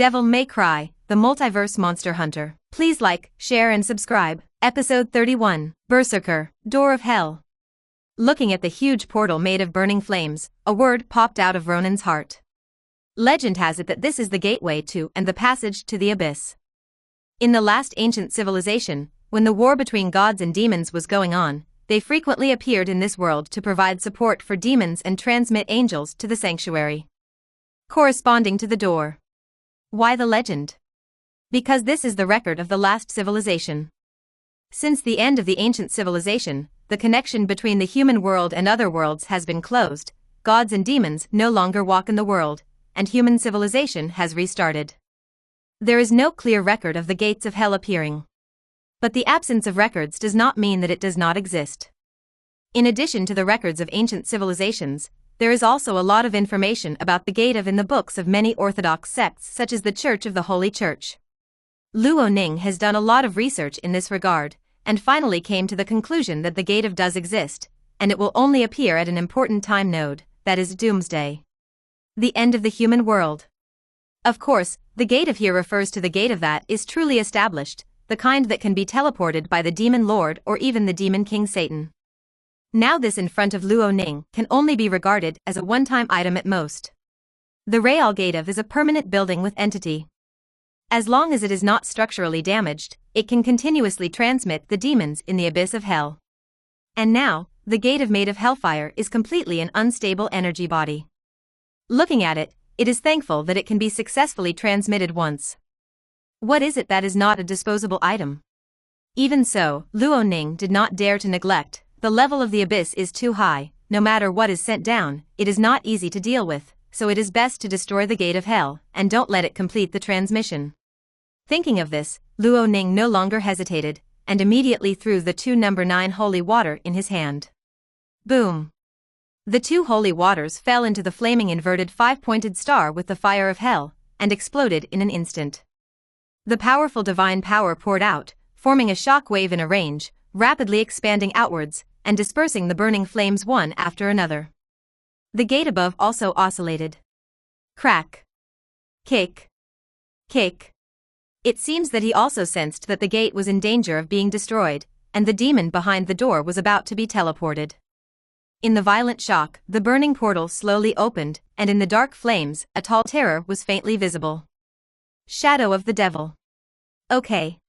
Devil May Cry, the Multiverse Monster Hunter. Please like, share and subscribe. Episode 31, Berserker, Door of Hell. Looking at the huge portal made of burning flames, a word popped out of Ronin's heart. Legend has it that this is the gateway to and the passage to the abyss. In the last ancient civilization, when the war between gods and demons was going on, they frequently appeared in this world to provide support for demons and transmit angels to the sanctuary, corresponding to the door. Why the legend? Because this is the record of the last civilization. Since the end of the ancient civilization, the connection between the human world and other worlds has been closed, gods and demons no longer walk in the world, and human civilization has restarted. There is no clear record of the gates of hell appearing. But the absence of records does not mean that it does not exist. In addition to the records of ancient civilizations, there is also a lot of information about the gate of in the books of many Orthodox sects such as the Church of the Holy Church. Luo has done a lot of research in this regard, and finally came to the conclusion that the gate of does exist, and it will only appear at an important time node, that is Doomsday. The end of the human world. Of course, the gate of here refers to the gate of that is truly established, the kind that can be teleported by the demon lord or even the demon king Satan. Now this in front of Luo can only be regarded as a one-time item at most. The Real Gate of is a permanent building with entity. As long as it is not structurally damaged, it can continuously transmit the demons in the abyss of hell. And now, the gate of made of hellfire is completely an unstable energy body. Looking at it, it is thankful that it can be successfully transmitted once. What is it that is not a disposable item? Even so, Luo did not dare to neglect. The level of the abyss is too high, no matter what is sent down, it is not easy to deal with, so it is best to destroy the gate of hell, and don't let it complete the transmission. Thinking of this, Luo no longer hesitated, and immediately threw the 2 number 9 holy water in his hand. Boom! The 2 holy waters fell into the flaming inverted 5-pointed star with the fire of hell, and exploded in an instant. The powerful divine power poured out, forming a shock wave in a range, rapidly expanding outwards, and dispersing the burning flames one after another. The gate above also oscillated. Crack. Kick. Kick. It seems that he also sensed that the gate was in danger of being destroyed, and the demon behind the door was about to be teleported. In the violent shock, the burning portal slowly opened, and in the dark flames, a tall terror was faintly visible. Shadow of the Devil. Okay.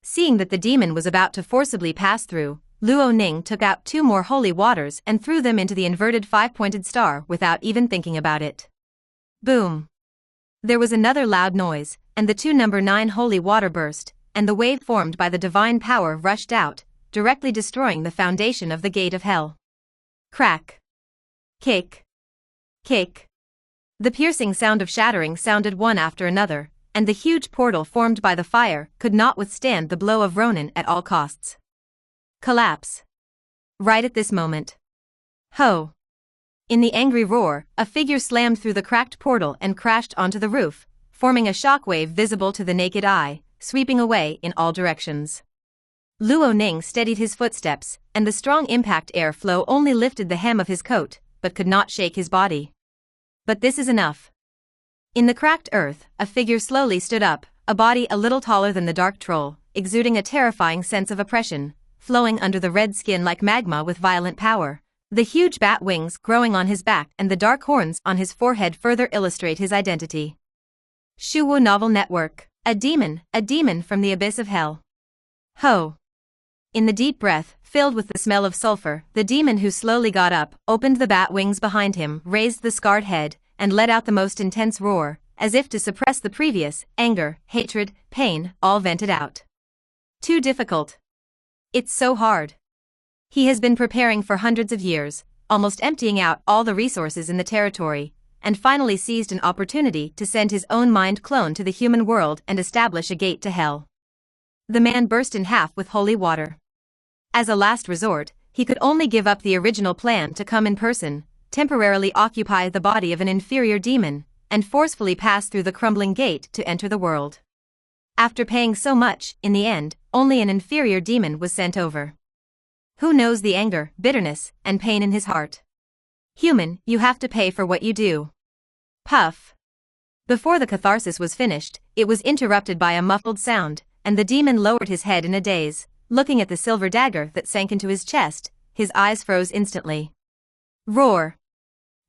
Seeing that the demon was about to forcibly pass through, Luo took out 2 more holy waters and threw them into the inverted 5-pointed star without even thinking about it. Boom! There was another loud noise, and the 2 number 9 holy water burst, and the wave formed by the divine power rushed out, directly destroying the foundation of the gate of hell. Crack. Kick. Kick. The piercing sound of shattering sounded one after another, and the huge portal formed by the fire could not withstand the blow of Ronin at all costs. Collapse. Right at this moment. Ho! In the angry roar, a figure slammed through the cracked portal and crashed onto the roof, forming a shockwave visible to the naked eye, sweeping away in all directions. Luo steadied his footsteps, and the strong impact air flow only lifted the hem of his coat, but could not shake his body. But this is enough. In the cracked earth, a figure slowly stood up, a body a little taller than the dark troll, exuding a terrifying sense of oppression, flowing under the red skin like magma with violent power. The huge bat wings growing on his back and the dark horns on his forehead further illustrate his identity. Shuwu Novel Network. A demon from the abyss of hell. Ho! In the deep breath, filled with the smell of sulfur, the demon who slowly got up, opened the bat wings behind him, raised the scarred head, and let out the most intense roar, as if to suppress the previous anger, hatred, pain, all vented out. Too difficult. It's so hard. He has been preparing for hundreds of years, almost emptying out all the resources in the territory, and finally seized an opportunity to send his own mind clone to the human world and establish a gate to hell. The man burst in half with holy water. As a last resort, he could only give up the original plan to come in person, temporarily occupy the body of an inferior demon, and forcefully pass through the crumbling gate to enter the world. After paying so much, in the end, only an inferior demon was sent over. Who knows the anger, bitterness, and pain in his heart? Human, you have to pay for what you do. Puff. Before the catharsis was finished, it was interrupted by a muffled sound, and the demon lowered his head in a daze. Looking at the silver dagger that sank into his chest, his eyes froze instantly. Roar!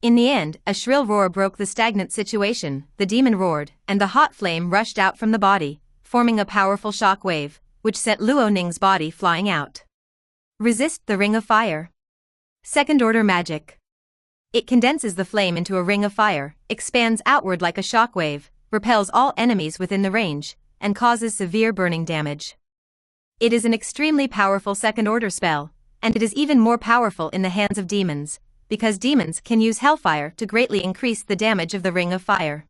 In the end, a shrill roar broke the stagnant situation. The demon roared, and the hot flame rushed out from the body, forming a powerful shock wave, which sent Luo Ning's body flying out. Resist the ring of fire. Second-order magic. It condenses the flame into a ring of fire, expands outward like a shock wave, repels all enemies within the range, and causes severe burning damage. It is an extremely powerful second-order spell, and it is even more powerful in the hands of demons, because demons can use hellfire to greatly increase the damage of the ring of fire.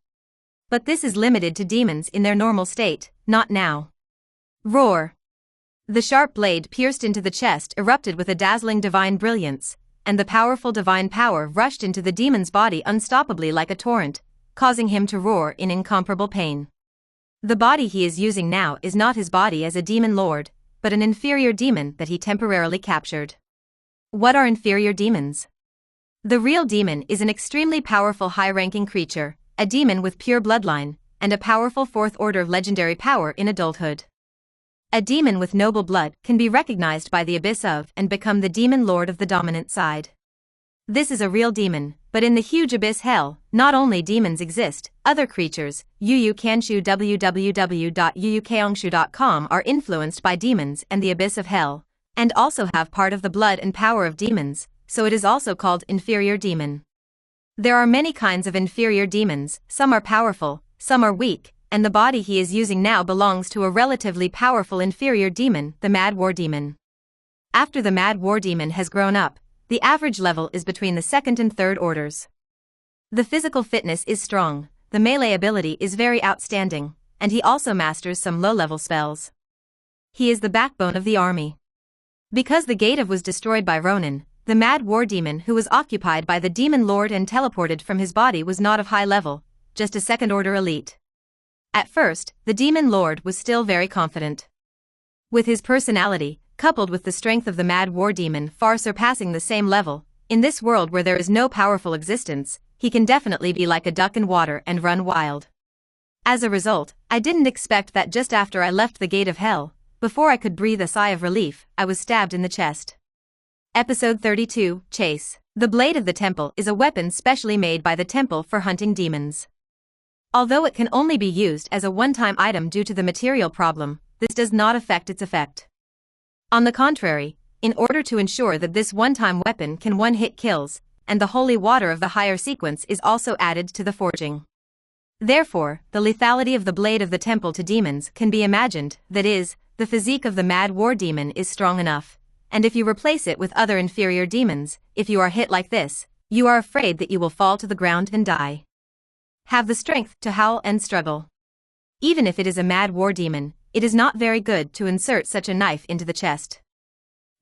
But this is limited to demons in their normal state, not now. Roar! The sharp blade pierced into the chest erupted with a dazzling divine brilliance, and the powerful divine power rushed into the demon's body unstoppably like a torrent, causing him to roar in incomparable pain. The body he is using now is not his body as a demon lord, but an inferior demon that he temporarily captured. What are inferior demons? The real demon is an extremely powerful high-ranking creature, a demon with pure bloodline, and a powerful fourth-order legendary power in adulthood. A demon with noble blood can be recognized by the abyss of and become the demon lord of the dominant side. This is a real demon, but in the huge abyss hell, not only demons exist, other creatures, www.kanshu www.yuukaongshu.com are influenced by demons and the abyss of hell, and also have part of the blood and power of demons, so it is also called inferior demon. There are many kinds of inferior demons, some are powerful, some are weak, and the body he is using now belongs to a relatively powerful inferior demon, the Mad War Demon. After the Mad War Demon has grown up, the average level is between the second and third orders. The physical fitness is strong, the melee ability is very outstanding, and he also masters some low-level spells. He is the backbone of the army. Because the Gate of was destroyed by Ronin, the Mad War Demon who was occupied by the Demon Lord and teleported from his body was not of high level, just a second-order elite. At first, the Demon Lord was still very confident. With his personality, coupled with the strength of the Mad War Demon far surpassing the same level, in this world where there is no powerful existence, he can definitely be like a duck in water and run wild. As a result, I didn't expect that just after I left the Gate of Hell, before I could breathe a sigh of relief, I was stabbed in the chest. Episode 32, Chase. The Blade of the Temple is a weapon specially made by the temple for hunting demons. Although it can only be used as a one-time item due to the material problem, this does not affect its effect. On the contrary, in order to ensure that this one-time weapon can one-hit kills, and the holy water of the higher sequence is also added to the forging. Therefore, the lethality of the Blade of the Temple to demons can be imagined, that is, the physique of the Mad War Demon is strong enough, and if you replace it with other inferior demons, if you are hit like this, you are afraid that you will fall to the ground and die. Have the strength to howl and struggle. Even if it is a Mad War Demon, it is not very good to insert such a knife into the chest.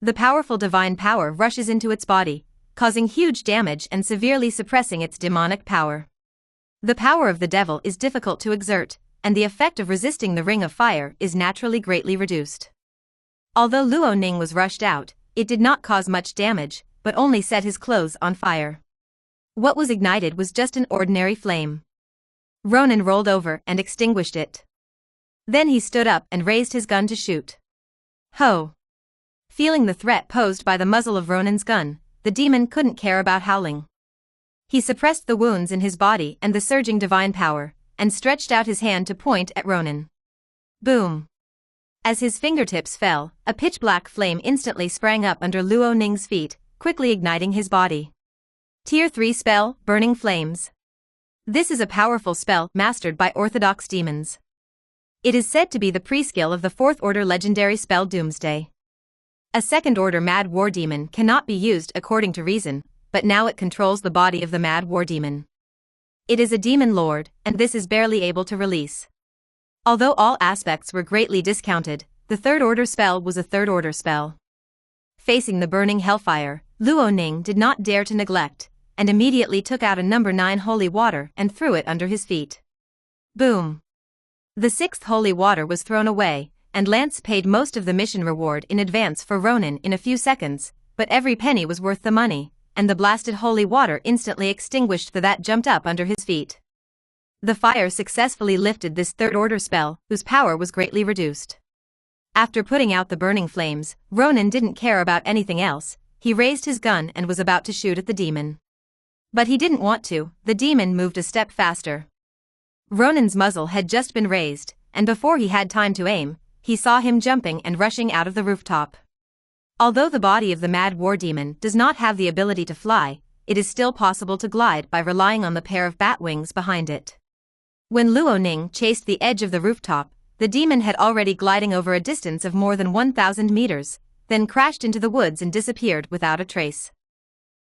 The powerful divine power rushes into its body, causing huge damage and severely suppressing its demonic power. The power of the devil is difficult to exert, and the effect of resisting the ring of fire is naturally greatly reduced. Although Luo Ning was rushed out, it did not cause much damage, but only set his clothes on fire. What was ignited was just an ordinary flame. Ronin rolled over and extinguished it. Then he stood up and raised his gun to shoot. Ho! Feeling the threat posed by the muzzle of Ronin's gun, the demon couldn't care about howling. He suppressed the wounds in his body and the surging divine power, and stretched out his hand to point at Ronin. Boom! As his fingertips fell, a pitch-black flame instantly sprang up under Luo Ning's feet, quickly igniting his body. Tier 3 spell, Burning Flames. This is a powerful spell mastered by orthodox demons. It is said to be the pre-skill of the 4th order legendary spell Doomsday. A second-order Mad War Demon cannot be used according to reason, but now it controls the body of the Mad War Demon. It is a demon lord, and this is barely able to release. Although all aspects were greatly discounted, the 3rd order spell was a 3rd order spell. Facing the burning hellfire, Luo Ning did not dare to neglect, and immediately took out a number 9 holy water and threw it under his feet. Boom! The 6th holy water was thrown away, and Lance paid most of the mission reward in advance for Ronin in a few seconds, but every penny was worth the money, and the blasted holy water instantly extinguished the that jumped up under his feet. The fire successfully lifted this third-order spell, whose power was greatly reduced. After putting out the burning flames, Ronin didn't care about anything else. He raised his gun and was about to shoot at the demon. But he didn't want to. The demon moved a step faster. Ronin's muzzle had just been raised, and before he had time to aim, he saw him jumping and rushing out of the rooftop. Although the body of the mad war demon does not have the ability to fly, it is still possible to glide by relying on the pair of bat wings behind it. When Luoning chased the edge of the rooftop, the demon had already gliding over a distance of more than 1,000 meters, then crashed into the woods and disappeared without a trace.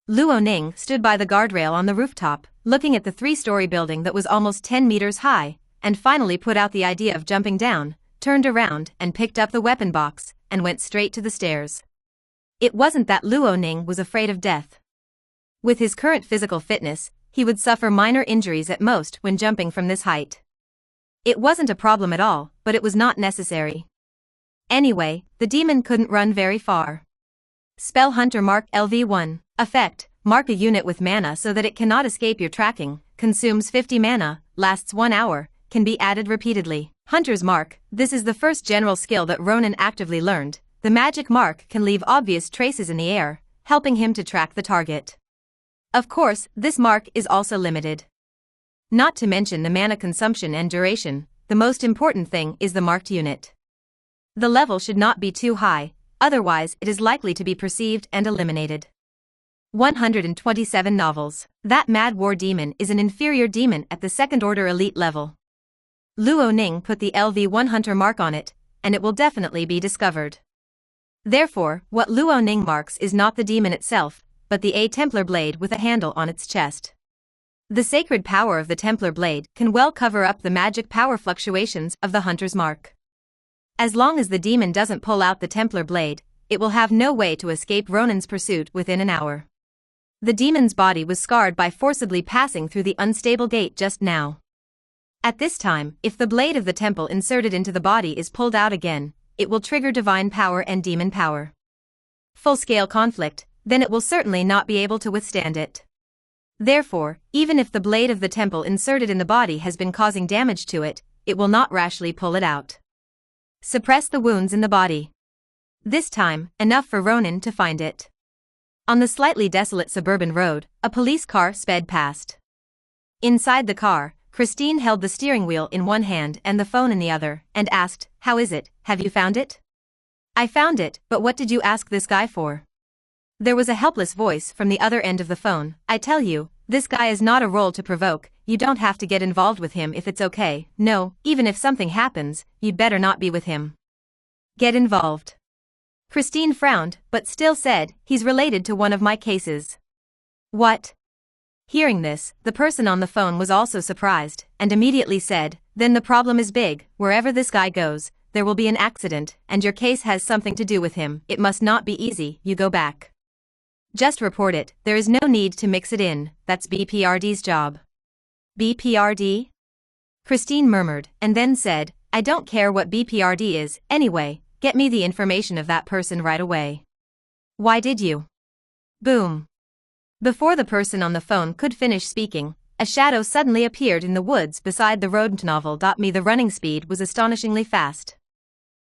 Luoning stood by the guardrail on the rooftop, looking at the 3-story building that was almost 10 meters high, and finally put out the idea of jumping down, turned around and picked up the weapon box, and went straight to the stairs. It wasn't that Luoning was afraid of death. With his current physical fitness, he would suffer minor injuries at most when jumping from this height. It wasn't a problem at all, but it was not necessary. Anyway, the demon couldn't run very far. Spell Hunter Mark LV1. Effect: mark a unit with mana so that it cannot escape your tracking, consumes 50 mana, lasts 1 hour, can be added repeatedly. Hunter's Mark: this is the first general skill that Ronin actively learned. The magic mark can leave obvious traces in the air, helping him to track the target. Of course, this mark is also limited. Not to mention the mana consumption and duration, the most important thing is the marked unit. The level should not be too high, otherwise it is likely to be perceived and eliminated. 127 novels. That mad war demon is an inferior demon at the second-order elite level. Luoning put the LV1 Hunter mark on it, and it will definitely be discovered. Therefore, what Luoning marks is not the demon itself, but the Templar blade with a handle on its chest. The sacred power of the Templar blade can well cover up the magic power fluctuations of the Hunter's mark. As long as the demon doesn't pull out the Templar blade, it will have no way to escape Ronin's pursuit within an hour. The demon's body was scarred by forcibly passing through the unstable gate just now. At this time, if the blade of the temple inserted into the body is pulled out again, it will trigger divine power and demon power. Full-scale conflict, then it will certainly not be able to withstand it. Therefore, even if the blade of the temple inserted in the body has been causing damage to it, it will not rashly pull it out. Suppress the wounds in the body. This time, enough for Ronin to find it. On the slightly desolate suburban road, a police car sped past. Inside the car, Christine held the steering wheel in one hand and the phone in the other, and asked, "How is it? Have you found it?" "I found it, but what did you ask this guy for?" There was a helpless voice from the other end of the phone. "I tell you, this guy is not a role to provoke. You don't have to get involved with him if it's okay. No, even if something happens, you'd better not be with him." "Get involved." Christine frowned, but still said, "He's related to one of my cases." "What?" Hearing this, the person on the phone was also surprised, and immediately said, "Then the problem is big. Wherever this guy goes, there will be an accident, and your case has something to do with him. It must not be easy. You go back. Just report it. There is no need to mix it in. That's BPRD's job." "BPRD?" Christine murmured, and then said, "I don't care what BPRD is. Anyway, get me the information of that person right away." "Why did you?" Boom. Before the person on the phone could finish speaking, a shadow suddenly appeared in the woods beside the road. The running speed was astonishingly fast.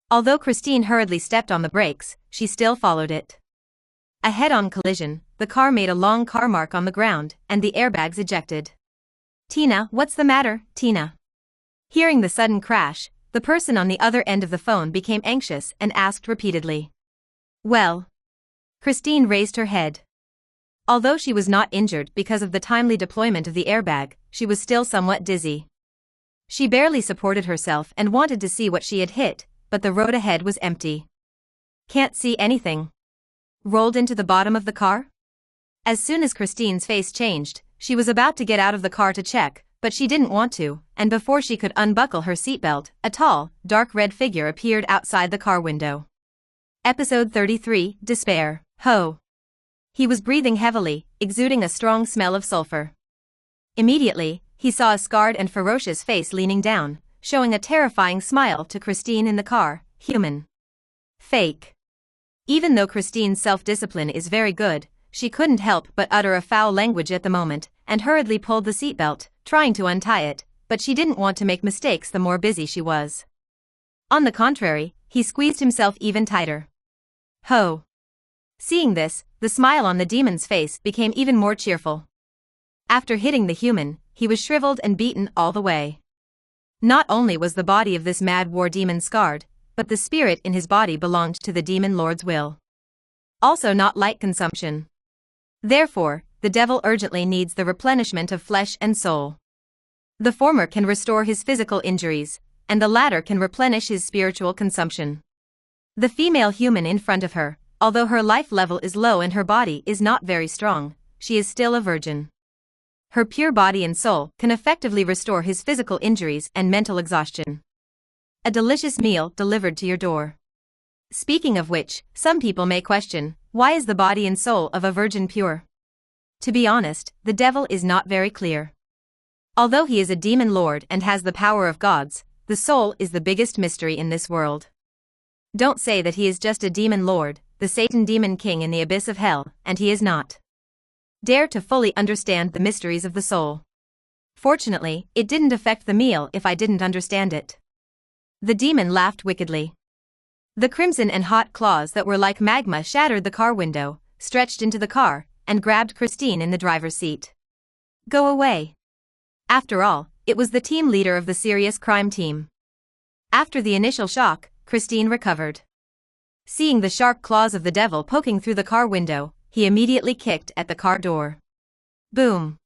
Although Christine hurriedly stepped on the brakes, she still followed it. A head-on collision, the car made a long car mark on the ground, and the airbags ejected. "Tina, what's the matter, Tina?" Hearing the sudden crash, the person on the other end of the phone became anxious and asked repeatedly. "Well?" Christine raised her head. Although she was not injured because of the timely deployment of the airbag, she was still somewhat dizzy. She barely supported herself and wanted to see what she had hit, but the road ahead was empty. "Can't see anything." "Rolled into the bottom of the car?" As soon as Christine's face changed, she was about to get out of the car to check, but she didn't want to, and before she could unbuckle her seatbelt, a tall, dark red figure appeared outside the car window. Episode 33, Despair. Ho! He was breathing heavily, exuding a strong smell of sulfur. Immediately, he saw a scarred and ferocious face leaning down, showing a terrifying smile to Christine in the car. Human. Fake. Even though Christine's self-discipline is very good, she couldn't help but utter a foul language at the moment, and hurriedly pulled the seatbelt, trying to untie it, but she didn't want to make mistakes the more busy she was. On the contrary, he squeezed himself even tighter. Ho! Seeing this, the smile on the demon's face became even more cheerful. After hitting the human, he was shriveled and beaten all the way. Not only was the body of this mad war demon scarred, but the spirit in his body belonged to the demon lord's will. Also not light consumption. Therefore, the devil urgently needs the replenishment of flesh and soul. The former can restore his physical injuries, and the latter can replenish his spiritual consumption. The female human in front of her, although her life level is low and her body is not very strong, she is still a virgin. Her pure body and soul can effectively restore his physical injuries and mental exhaustion. A delicious meal delivered to your door. Speaking of which, some people may question, why is the body and soul of a virgin pure? To be honest, the devil is not very clear. Although he is a demon lord and has the power of gods, the soul is the biggest mystery in this world. Don't say that he is just a demon lord, the Satan demon king in the abyss of hell, and he is not. Dare to fully understand the mysteries of the soul. Fortunately, it didn't affect the meal if I didn't understand it. The demon laughed wickedly. The crimson and hot claws that were like magma shattered the car window, stretched into the car, and grabbed Christine in the driver's seat. Go away. After all, it was the team leader of the serious crime team. After the initial shock, Christine recovered. Seeing the sharp claws of the devil poking through the car window, he immediately kicked at the car door. Boom!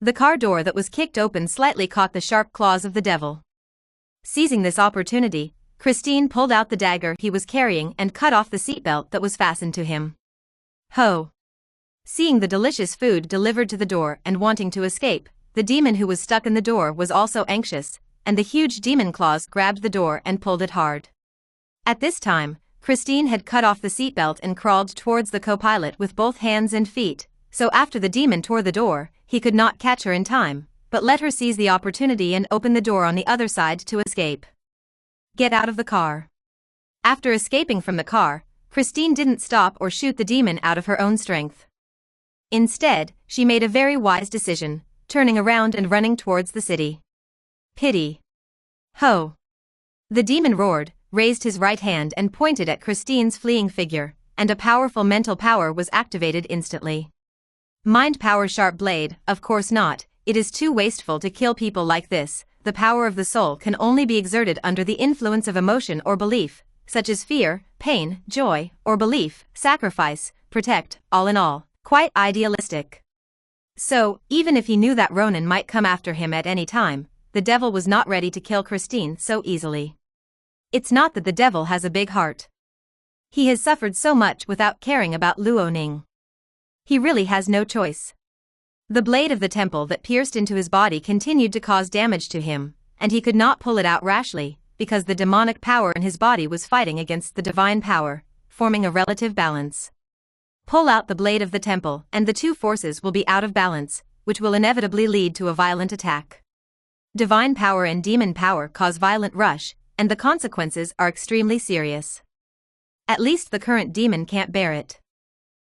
The car door that was kicked open slightly caught the sharp claws of the devil. Seizing this opportunity, Christine pulled out the dagger he was carrying and cut off the seatbelt that was fastened to him. Ho! Seeing the delicious food delivered to the door and wanting to escape, the demon who was stuck in the door was also anxious, and the huge demon claws grabbed the door and pulled it hard. At this time, Christine had cut off the seatbelt and crawled towards the co-pilot with both hands and feet, so after the demon tore the door, he could not catch her in time, but let her seize the opportunity and open the door on the other side to escape. Get out of the car. After escaping from the car, Christine didn't stop or shoot the demon out of her own strength. Instead, she made a very wise decision, turning around and running towards the city. Pity. Ho! The demon roared, raised his right hand and pointed at Christine's fleeing figure, and a powerful mental power was activated instantly. Mind power sharp blade, of course not, it is too wasteful to kill people like this. The power of the soul can only be exerted under the influence of emotion or belief, such as fear, pain, joy, or belief, sacrifice, protect, all in all, quite idealistic. So, even if he knew that Ronin might come after him at any time, the devil was not ready to kill Christine so easily. It's not that the devil has a big heart. He has suffered so much without caring about Luoning. He really has no choice. The blade of the temple that pierced into his body continued to cause damage to him, and he could not pull it out rashly, because the demonic power in his body was fighting against the divine power, forming a relative balance. Pull out the blade of the temple, and the two forces will be out of balance, which will inevitably lead to a violent attack. Divine power and demon power cause violent rush, and the consequences are extremely serious. At least the current demon can't bear it.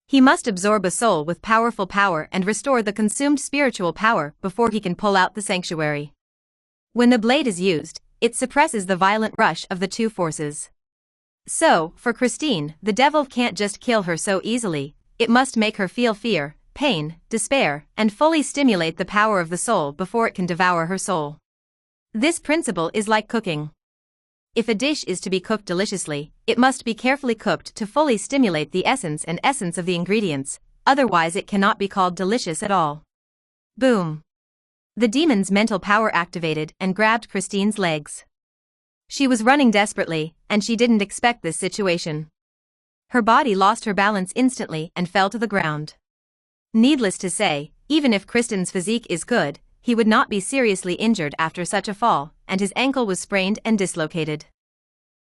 He must absorb a soul with powerful power and restore the consumed spiritual power before he can pull out the sanctuary. When the blade is used, it suppresses the violent rush of the two forces. So, for Christine, the devil can't just kill her so easily, it must make her feel fear, pain, despair, and fully stimulate the power of the soul before it can devour her soul. This principle is like cooking. If a dish is to be cooked deliciously, it must be carefully cooked to fully stimulate the essence of the ingredients, otherwise it cannot be called delicious at all. Boom! The demon's mental power activated and grabbed Christine's legs. She was running desperately, and she didn't expect this situation. Her body lost her balance instantly and fell to the ground. Needless to say, even if Christine's physique is good, he would not be seriously injured after such a fall, and his ankle was sprained and dislocated.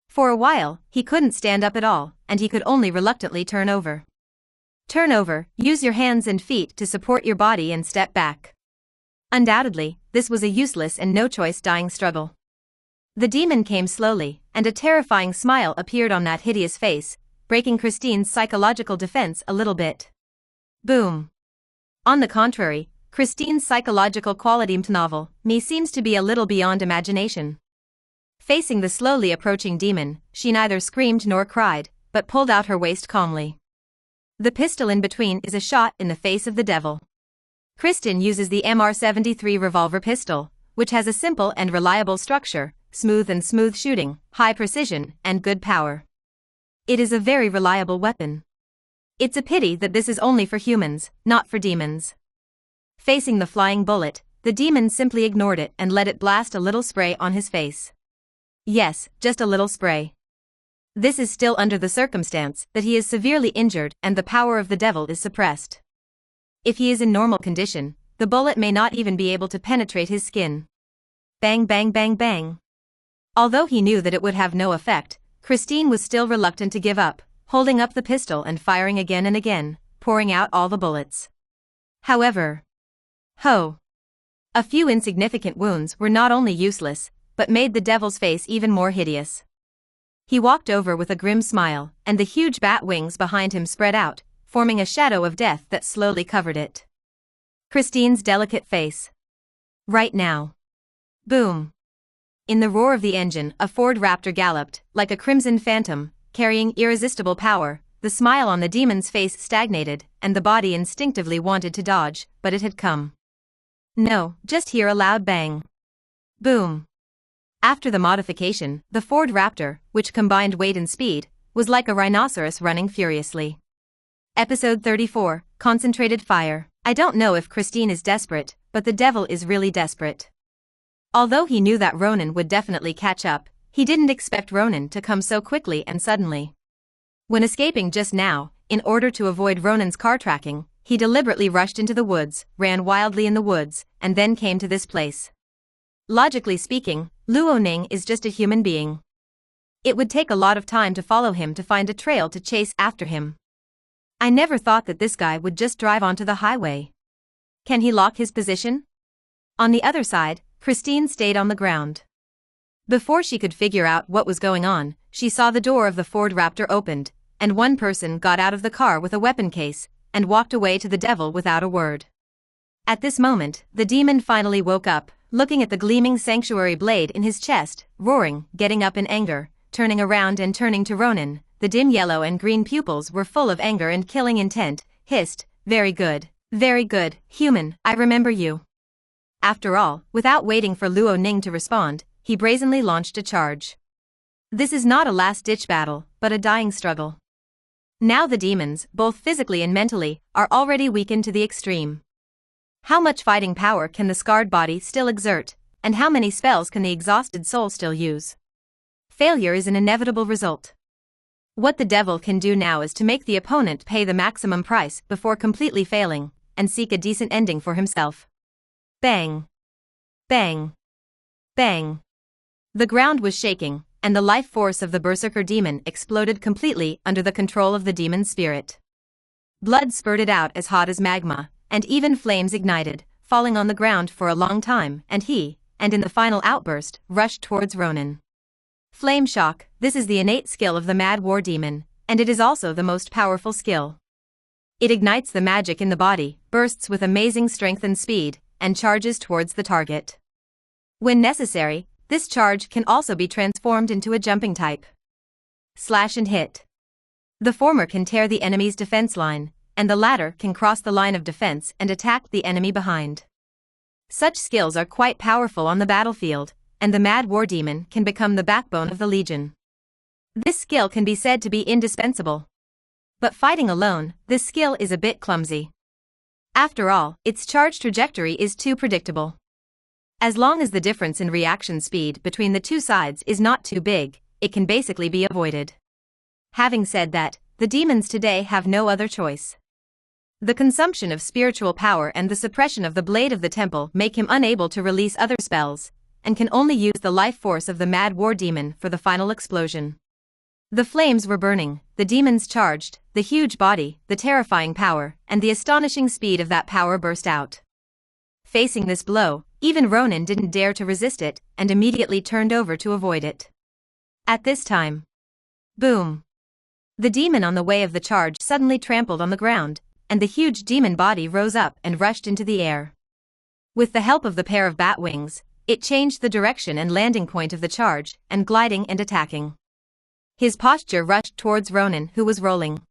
For a while, he couldn't stand up at all, and he could only reluctantly turn over. Turn over, use your hands and feet to support your body and step back. Undoubtedly, this was a useless and no-choice dying struggle. The demon came slowly, and a terrifying smile appeared on that hideous face, breaking Christine's psychological defense a little bit. Boom! On the contrary, Christine's psychological quality novel, me seems to be a little beyond imagination. Facing the slowly approaching demon, she neither screamed nor cried, but pulled out her waist calmly. The pistol in between is a shot in the face of the devil. Christine uses the MR-73 revolver pistol, which has a simple and reliable structure, smooth shooting, high precision, and good power. It is a very reliable weapon. It's a pity that this is only for humans, not for demons. Facing the flying bullet, the demon simply ignored it and let it blast a little spray on his face. Yes, just a little spray. This is still under the circumstance that he is severely injured and the power of the devil is suppressed. If he is in normal condition, the bullet may not even be able to penetrate his skin. Bang bang bang bang. Although he knew that it would have no effect, Christine was still reluctant to give up, holding up the pistol and firing again and again, pouring out all the bullets. However, a few insignificant wounds were not only useless, but made the devil's face even more hideous. He walked over with a grim smile, and the huge bat wings behind him spread out, forming a shadow of death that slowly covered it. Christine's delicate face. Right now. Boom. In the roar of the engine, a Ford Raptor galloped, like a crimson phantom, carrying irresistible power. The smile on the demon's face stagnated, and the body instinctively wanted to dodge, but it had come. No, just hear a loud bang. Boom. After the modification, the Ford Raptor, which combined weight and speed, was like a rhinoceros running furiously. Episode 34, Concentrated Fire. I don't know if Christine is desperate, but the devil is really desperate. Although he knew that Ronin would definitely catch up, he didn't expect Ronin to come so quickly and suddenly. When escaping just now, in order to avoid Ronin's car tracking, he deliberately rushed into the woods, ran wildly in the woods, and then came to this place. Logically speaking, Luoning is just a human being. It would take a lot of time to follow him to find a trail to chase after him. I never thought that this guy would just drive onto the highway. Can he lock his position? On the other side, Christine stayed on the ground. Before she could figure out what was going on, she saw the door of the Ford Raptor opened, and one person got out of the car with a weapon case, and walked away to the devil without a word. At this moment, the demon finally woke up, looking at the gleaming sanctuary blade in his chest, roaring, getting up in anger, turning around and turning to Ronin. The dim yellow and green pupils were full of anger and killing intent, hissed, very good, human, I remember you. After all, without waiting for Luo Ning to respond, he brazenly launched a charge. This is not a last-ditch battle, but a dying struggle. Now the demons, both physically and mentally, are already weakened to the extreme. How much fighting power can the scarred body still exert, and how many spells can the exhausted soul still use? Failure is an inevitable result. What the devil can do now is to make the opponent pay the maximum price before completely failing, and seek a decent ending for himself. Bang. Bang. Bang. The ground was shaking, and the life force of the berserker demon exploded completely under the control of the demon's spirit. Blood spurted out as hot as magma, and even flames ignited, falling on the ground for a long time, and in the final outburst, rushed towards Ronin. Flame shock, this is the innate skill of the Mad War Demon, and it is also the most powerful skill. It ignites the magic in the body, bursts with amazing strength and speed, and charges towards the target. When necessary, this charge can also be transformed into a jumping type. Slash and hit. The former can tear the enemy's defense line, and the latter can cross the line of defense and attack the enemy behind. Such skills are quite powerful on the battlefield, and the Mad War Demon can become the backbone of the Legion. This skill can be said to be indispensable. But fighting alone, this skill is a bit clumsy. After all, its charge trajectory is too predictable. As long as the difference in reaction speed between the two sides is not too big, it can basically be avoided. Having said that, the demons today have no other choice. The consumption of spiritual power and the suppression of the blade of the temple make him unable to release other spells, and can only use the life force of the Mad War Demon for the final explosion. The flames were burning, the demons charged, the huge body, the terrifying power, and the astonishing speed of that power burst out. Facing this blow, even Ronin didn't dare to resist it, and immediately turned over to avoid it. At this time, boom! The demon on the way of the charge suddenly trampled on the ground, and the huge demon body rose up and rushed into the air. With the help of the pair of bat wings, it changed the direction and landing point of the charge, and gliding and attacking. His posture rushed towards Ronin, who was rolling.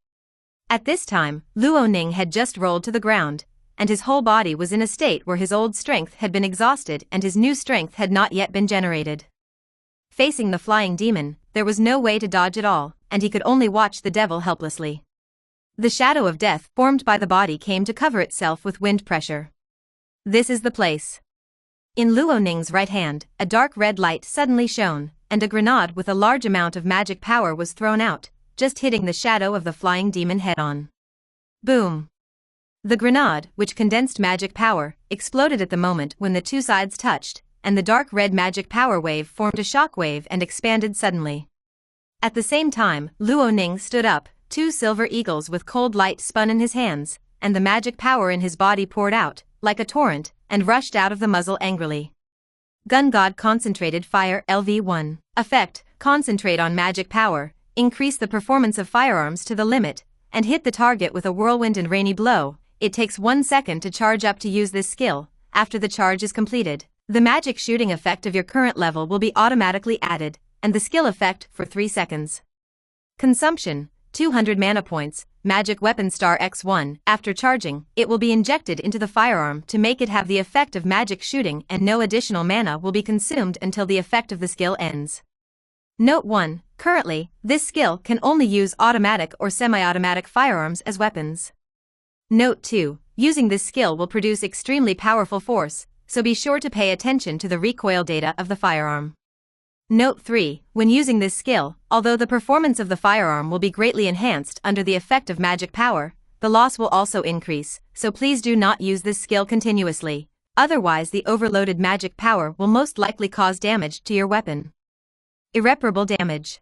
At this time, Luoning had just rolled to the ground, and his whole body was in a state where his old strength had been exhausted and his new strength had not yet been generated. Facing the flying demon, there was no way to dodge at all, and he could only watch the devil helplessly. The shadow of death formed by the body came to cover itself with wind pressure. This is the place. In Luoning's right hand, a dark red light suddenly shone, and a grenade with a large amount of magic power was thrown out, just hitting the shadow of the flying demon head-on. Boom! The grenade, which condensed magic power, exploded at the moment when the two sides touched, and the dark red magic power wave formed a shock wave and expanded suddenly. At the same time, Luoning stood up, two silver eagles with cold light spun in his hands, and the magic power in his body poured out, like a torrent, and rushed out of the muzzle angrily. Gun God Concentrated Fire LV1. Effect: concentrate on magic power, increase the performance of firearms to the limit, and hit the target with a whirlwind and rainy blow. It takes 1 second to charge up to use this skill. After the charge is completed, the magic shooting effect of your current level will be automatically added, and the skill effect for 3 seconds. Consumption: 200 mana points, magic weapon star X1. After charging, it will be injected into the firearm to make it have the effect of magic shooting, and no additional mana will be consumed until the effect of the skill ends. Note 1. Currently, this skill can only use automatic or semi-automatic firearms as weapons. Note 2. Using this skill will produce extremely powerful force, so be sure to pay attention to the recoil data of the firearm. Note 3. When using this skill, although the performance of the firearm will be greatly enhanced under the effect of magic power, the loss will also increase, so please do not use this skill continuously, otherwise the overloaded magic power will most likely cause damage to your weapon. Irreparable damage.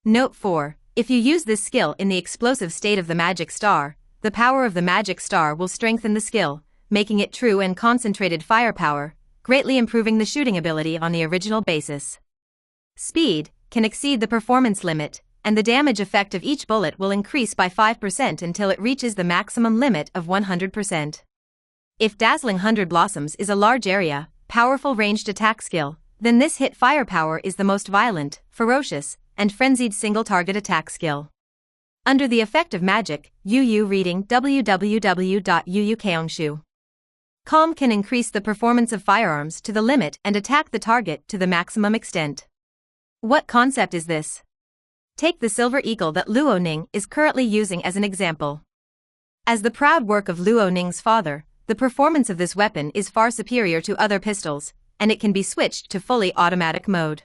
Note 4. If you use this skill in the explosive state of the magic star, the power of the magic star will strengthen the skill, making it true and concentrated firepower, greatly improving the shooting ability on the original basis. Speed can exceed the performance limit, and the damage effect of each bullet will increase by 5% until it reaches the maximum limit of 100%. If Dazzling 100 Blossoms is a large area, powerful ranged attack skill, then this hit firepower is the most violent, ferocious, and frenzied single target attack skill. Under the effect of magic, Yu reading www.yuukaongshu. Calm can increase the performance of firearms to the limit and attack the target to the maximum extent. What concept is this? Take the silver eagle that Luoning is currently using as an example. As the proud work of Luoning's father, the performance of this weapon is far superior to other pistols, and it can be switched to fully automatic mode.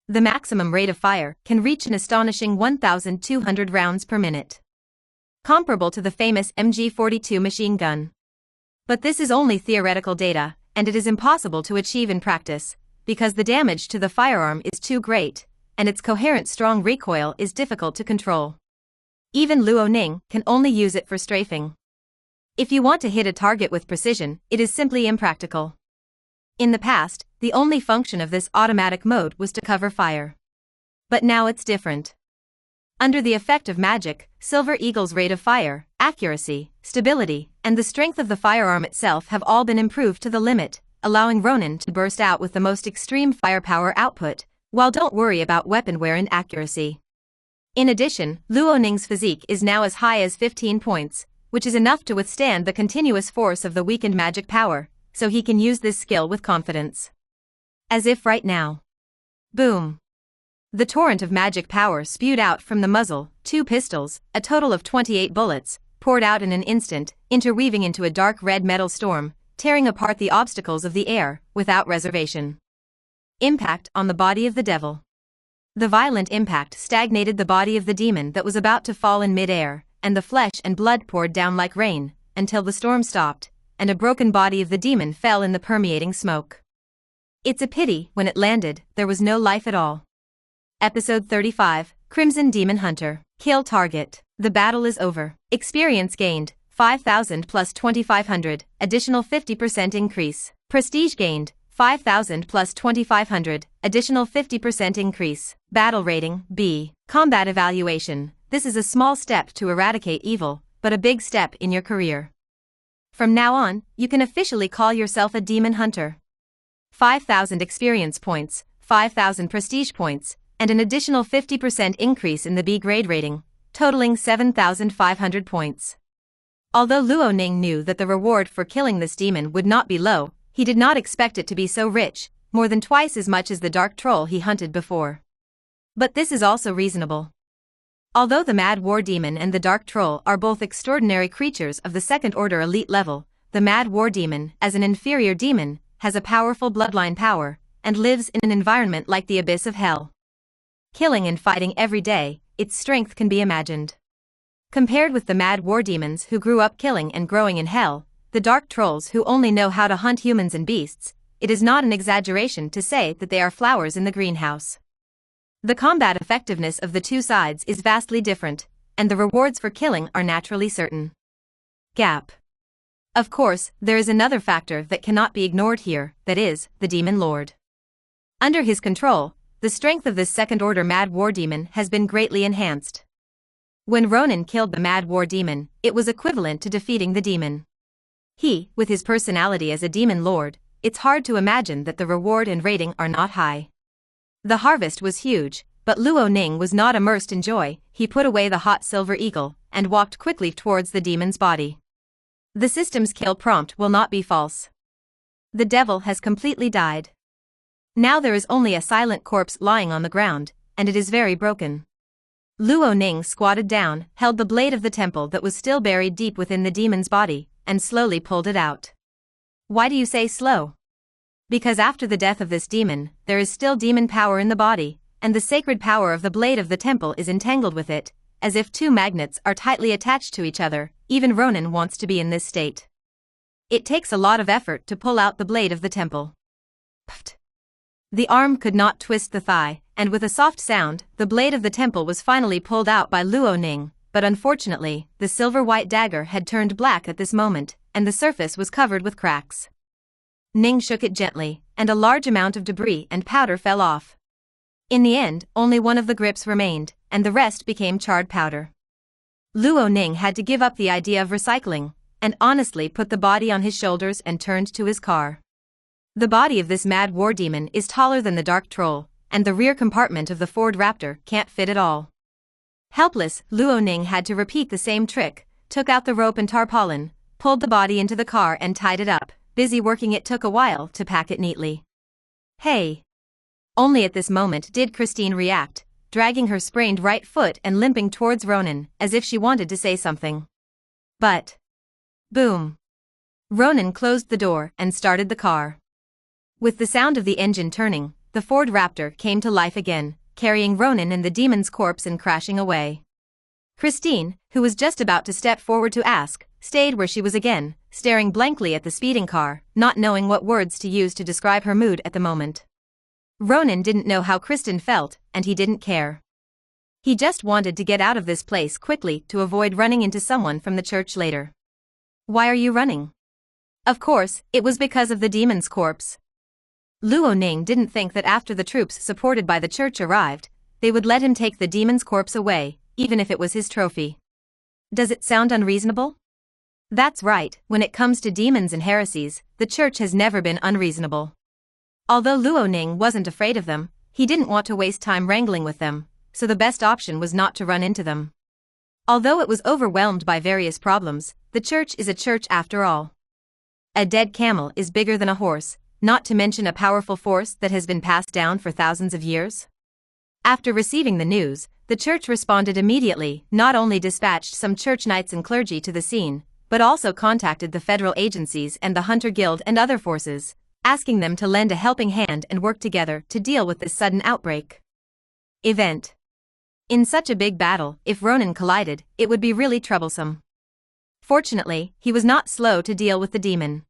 The maximum rate of fire can reach an astonishing 1,200 rounds per minute. Comparable to the famous MG42 machine gun. But this is only theoretical data, and it is impossible to achieve in practice, because the damage to the firearm is too great, and its coherent strong recoil is difficult to control. Even Luoning can only use it for strafing. If you want to hit a target with precision, it is simply impractical. In the past, the only function of this automatic mode was to cover fire. But now it's different. Under the effect of magic, Silver Eagle's rate of fire, accuracy, stability, and the strength of the firearm itself have all been improved to the limit, allowing Ronin to burst out with the most extreme firepower output, while don't worry about weapon wear and accuracy. In addition, Luoning's physique is now as high as 15 points, which is enough to withstand the continuous force of the weakened magic power, so he can use this skill with confidence. As if right now. Boom. The torrent of magic power spewed out from the muzzle, 2 pistols, a total of 28 bullets, poured out in an instant, interweaving into a dark red metal storm, tearing apart the obstacles of the air, without reservation. Impact on the body of the devil. The violent impact stagnated the body of the demon that was about to fall in mid-air, and the flesh and blood poured down like rain, until the storm stopped, and a broken body of the demon fell in the permeating smoke. It's a pity, when it landed, there was no life at all. Episode 35, Crimson Demon Hunter. Kill target. The battle is over. Experience gained, 5,000 plus 2,500, additional 50% increase. Prestige gained, 5,000 plus 2,500, additional 50% increase. Battle rating, B. Combat evaluation. This is a small step to eradicate evil, but a big step in your career. From now on, you can officially call yourself a demon hunter. 5,000 experience points, 5,000 prestige points, and an additional 50% increase in the B grade rating, totaling 7,500 points. Although Luo Ning knew that the reward for killing this demon would not be low, he did not expect it to be so rich, more than twice as much as the dark troll he hunted before. But this is also reasonable. Although the Mad War Demon and the Dark Troll are both extraordinary creatures of the second order elite level, the Mad War Demon, as an inferior demon, has a powerful bloodline power, and lives in an environment like the abyss of hell. Killing and fighting every day, its strength can be imagined. Compared with the Mad War Demons who grew up killing and growing in hell, the Dark Trolls who only know how to hunt humans and beasts, it is not an exaggeration to say that they are flowers in the greenhouse. The combat effectiveness of the two sides is vastly different, and the rewards for killing are naturally certain. Gap. Of course, there is another factor that cannot be ignored here, that is, the Demon Lord. Under his control, the strength of this second-order Mad War Demon has been greatly enhanced. When Ronin killed the Mad War Demon, it was equivalent to defeating the demon. He, with his personality as a Demon Lord, it's hard to imagine that the reward and rating are not high. The harvest was huge, but Luo Ning was not immersed in joy. He put away the hot silver eagle and walked quickly towards the demon's body. The system's kill prompt will not be false. The devil has completely died. Now there is only a silent corpse lying on the ground, and it is very broken. Luo Ning squatted down, held the blade of the temple that was still buried deep within the demon's body, and slowly pulled it out. Why do you say slow? Because after the death of this demon, there is still demon power in the body, and the sacred power of the blade of the temple is entangled with it, as if two magnets are tightly attached to each other. Even Ronin wants to be in this state. It takes a lot of effort to pull out the blade of the temple. Pft. The arm could not twist the thigh, and with a soft sound, the blade of the temple was finally pulled out by Luo Ning, but unfortunately, the silver-white dagger had turned black at this moment, and the surface was covered with cracks. Ning shook it gently, and a large amount of debris and powder fell off. In the end, only one of the grips remained, and the rest became charred powder. Luo Ning had to give up the idea of recycling, and honestly put the body on his shoulders and turned to his car. The body of this Mad War Demon is taller than the Dark Troll, and the rear compartment of the Ford Raptor can't fit at all. Helpless, Luo Ning had to repeat the same trick, took out the rope and tarpaulin, pulled the body into the car and tied it up. Busy working, it took a while to pack it neatly. Hey! Only at this moment did Christine react, dragging her sprained right foot and limping towards Ronin, as if she wanted to say something. But... boom! Ronin closed the door and started the car. With the sound of the engine turning, the Ford Raptor came to life again, carrying Ronin and the demon's corpse and crashing away. Christine, who was just about to step forward to ask, stayed where she was again, staring blankly at the speeding car, not knowing what words to use to describe her mood at the moment. Ronin didn't know how Kristen felt, and he didn't care. He just wanted to get out of this place quickly to avoid running into someone from the church later. Why are you running? Of course, it was because of the demon's corpse. Luo Ning didn't think that after the troops supported by the church arrived, they would let him take the demon's corpse away, even if it was his trophy. Does it sound unreasonable? That's right, when it comes to demons and heresies, the church has never been unreasonable. Although Luo Ning wasn't afraid of them, he didn't want to waste time wrangling with them, so the best option was not to run into them. Although it was overwhelmed by various problems, the church is a church after all. A dead camel is bigger than a horse, not to mention a powerful force that has been passed down for thousands of years. After receiving the news, the church responded immediately, not only dispatched some church knights and clergy to the scene, but also contacted the federal agencies and the Hunter Guild and other forces, asking them to lend a helping hand and work together to deal with this sudden outbreak. Event. In such a big battle, if Ronin collided, it would be really troublesome. Fortunately, he was not slow to deal with the demon.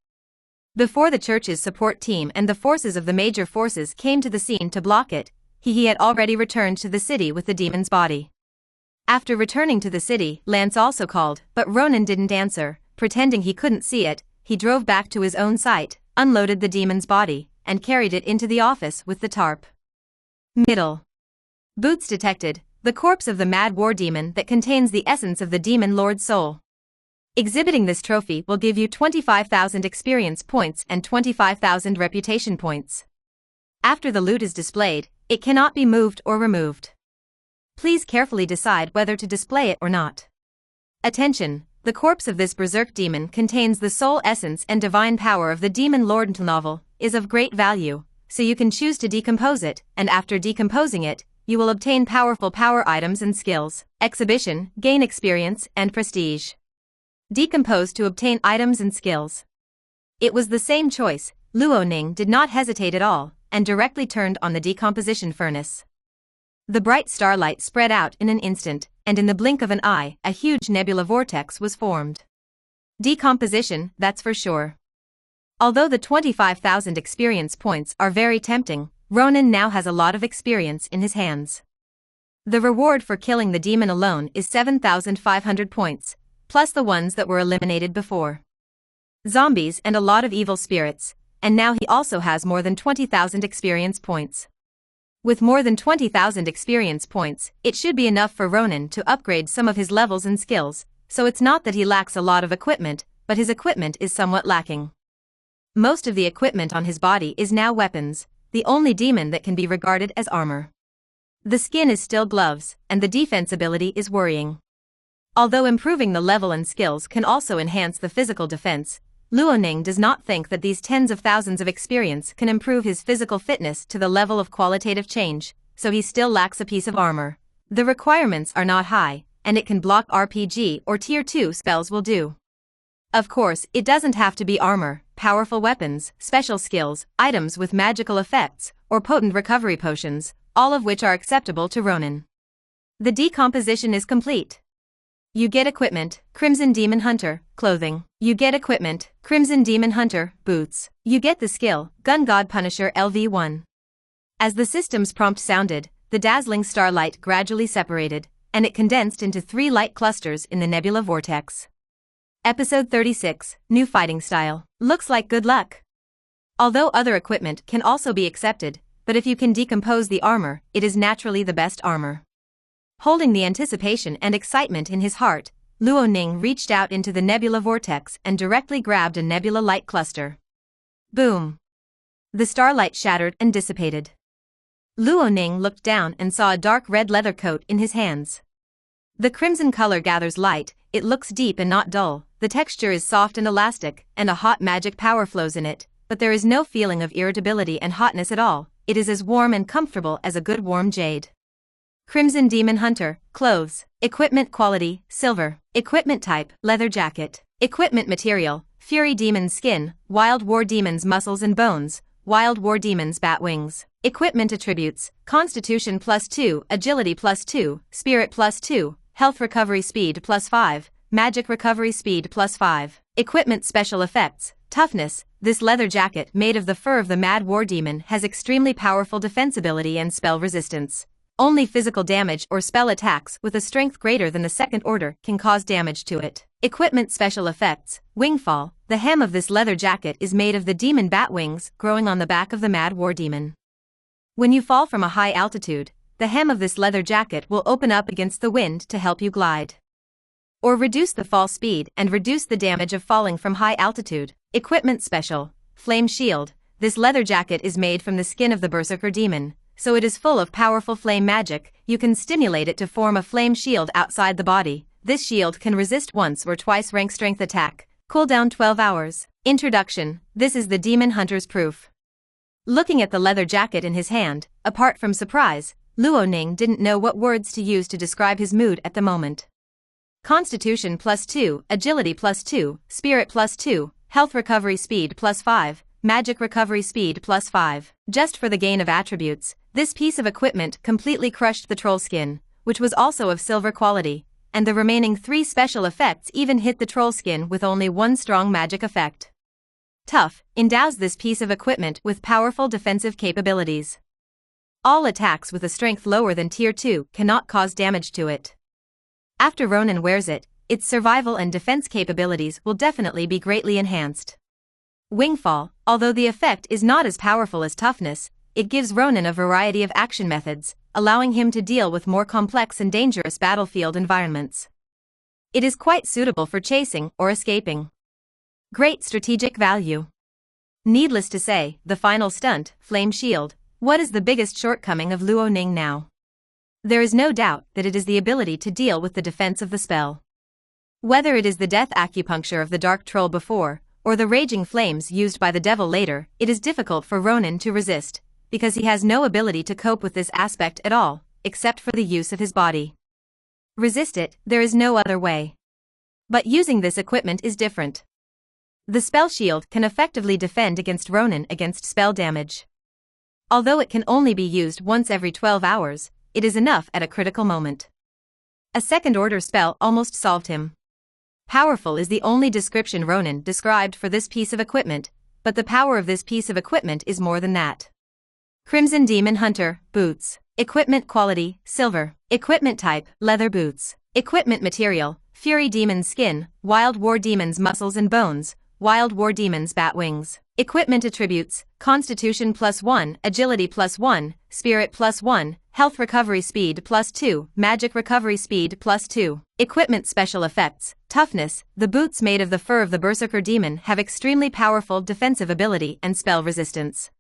Before the church's support team and the forces of the major forces came to the scene to block it, he had already returned to the city with the demon's body. After returning to the city, Lance also called, but Ronin didn't answer. Pretending he couldn't see it, he drove back to his own site, unloaded the demon's body, and carried it into the office with the tarp. Middle. Boots detected, the corpse of the Mad War Demon that contains the essence of the Demon Lord's soul. Exhibiting this trophy will give you 25,000 experience points and 25,000 reputation points. After the loot is displayed, it cannot be moved or removed. Please carefully decide whether to display it or not. Attention! The corpse of this berserk demon contains the soul essence and divine power of the demon lord novel, is of great value, so you can choose to decompose it, and after decomposing it, you will obtain powerful power items and skills, exhibition, gain experience, and prestige. Decompose to obtain items and skills. It was the same choice. Luoning did not hesitate at all, and directly turned on the decomposition furnace. The bright starlight spread out in an instant, and in the blink of an eye, a huge nebula vortex was formed. Decomposition, that's for sure. Although the 25,000 experience points are very tempting, Ronin now has a lot of experience in his hands. The reward for killing the demon alone is 7,500 points, plus the ones that were eliminated before. Zombies and a lot of evil spirits, and now he also has more than 20,000 experience points. With more than 20,000 experience points, it should be enough for Ronin to upgrade some of his levels and skills, so it's not that he lacks a lot of equipment, but his equipment is somewhat lacking. Most of the equipment on his body is now weapons, the only demon that can be regarded as armor. The skin is still gloves, and the defense ability is worrying. Although improving the level and skills can also enhance the physical defense, Luoning does not think that these tens of thousands of experience can improve his physical fitness to the level of qualitative change, so he still lacks a piece of armor. The requirements are not high, and it can block RPG or Tier 2 spells will do. Of course, it doesn't have to be armor, powerful weapons, special skills, items with magical effects, or potent recovery potions, all of which are acceptable to Ronin. The decomposition is complete. You get equipment, Crimson Demon Hunter, clothing. You get equipment, Crimson Demon Hunter, boots. You get the skill, Gun God Punisher LV1. As the system's prompt sounded, the dazzling starlight gradually separated, and it condensed into 3 light clusters in the nebula vortex. Episode 36, New Fighting Style. Looks like good luck. Although other equipment can also be accepted, but if you can decompose the armor, it is naturally the best armor. Holding the anticipation and excitement in his heart, Luoning reached out into the nebula vortex and directly grabbed a nebula light cluster. Boom! The starlight shattered and dissipated. Luoning looked down and saw a dark red leather coat in his hands. The crimson color gathers light, it looks deep and not dull, the texture is soft and elastic, and a hot magic power flows in it, but there is no feeling of irritability and hotness at all, it is as warm and comfortable as a good warm jade. Crimson Demon Hunter, clothes, equipment quality, silver, equipment type, leather jacket, equipment material, Fury Demon's skin, Wild War Demon's muscles and bones, Wild War Demon's bat wings, equipment attributes, Constitution +2, Agility +2, Spirit +2, Health Recovery Speed +5, Magic Recovery Speed +5, equipment special effects, toughness, this leather jacket made of the fur of the Mad War Demon has extremely powerful defense ability and spell resistance. Only physical damage or spell attacks with a strength greater than the second order can cause damage to it. Equipment special effects, wingfall, the hem of this leather jacket is made of the demon bat wings growing on the back of the Mad War Demon. When you fall from a high altitude, the hem of this leather jacket will open up against the wind to help you glide. Or reduce the fall speed and reduce the damage of falling from high altitude. Equipment special, flame shield, this leather jacket is made from the skin of the berserker demon, so it is full of powerful flame magic, you can stimulate it to form a flame shield outside the body. This shield can resist once or twice rank strength attack, cooldown 12 hours. Introduction, this is the Demon Hunter's proof. Looking at the leather jacket in his hand, apart from surprise, Luoning didn't know what words to use to describe his mood at the moment. Constitution +2, Agility +2, Spirit +2, Health Recovery Speed +5, Magic Recovery Speed +5. Just for the gain of attributes, this piece of equipment completely crushed the troll skin, which was also of silver quality, and the remaining 3 special effects even hit the troll skin with only 1 strong magic effect. Tough endows this piece of equipment with powerful defensive capabilities. All attacks with a strength lower than Tier 2 cannot cause damage to it. After Ronin wears it, its survival and defense capabilities will definitely be greatly enhanced. Wingfall, although the effect is not as powerful as toughness, it gives Ronin a variety of action methods, allowing him to deal with more complex and dangerous battlefield environments. It is quite suitable for chasing or escaping. Great strategic value. Needless to say, the final stunt, Flame Shield. What is the biggest shortcoming of Luoning now? There is no doubt that it is the ability to deal with the defense of the spell. Whether it is the death acupuncture of the dark troll before, or the raging flames used by the devil later, it is difficult for Ronin to resist, because he has no ability to cope with this aspect at all, except for the use of his body. Resist it, there is no other way. But using this equipment is different. The spell shield can effectively defend against Ronin against spell damage. Although it can only be used once every 12 hours, it is enough at a critical moment. A second-order spell almost solved him. Powerful is the only description Ronin described for this piece of equipment, but the power of this piece of equipment is more than that. Crimson Demon Hunter, Boots. Equipment quality, silver. Equipment type, leather boots. Equipment material, Fury Demon's skin, Wild War Demon's muscles and bones, Wild War Demon's bat wings. Equipment attributes, Constitution +1, Agility +1, Spirit +1, Health Recovery Speed +2, Magic Recovery Speed +2. Equipment special effects, Toughness. The boots made of the fur of the Berserker Demon have extremely powerful defensive ability and spell resistance.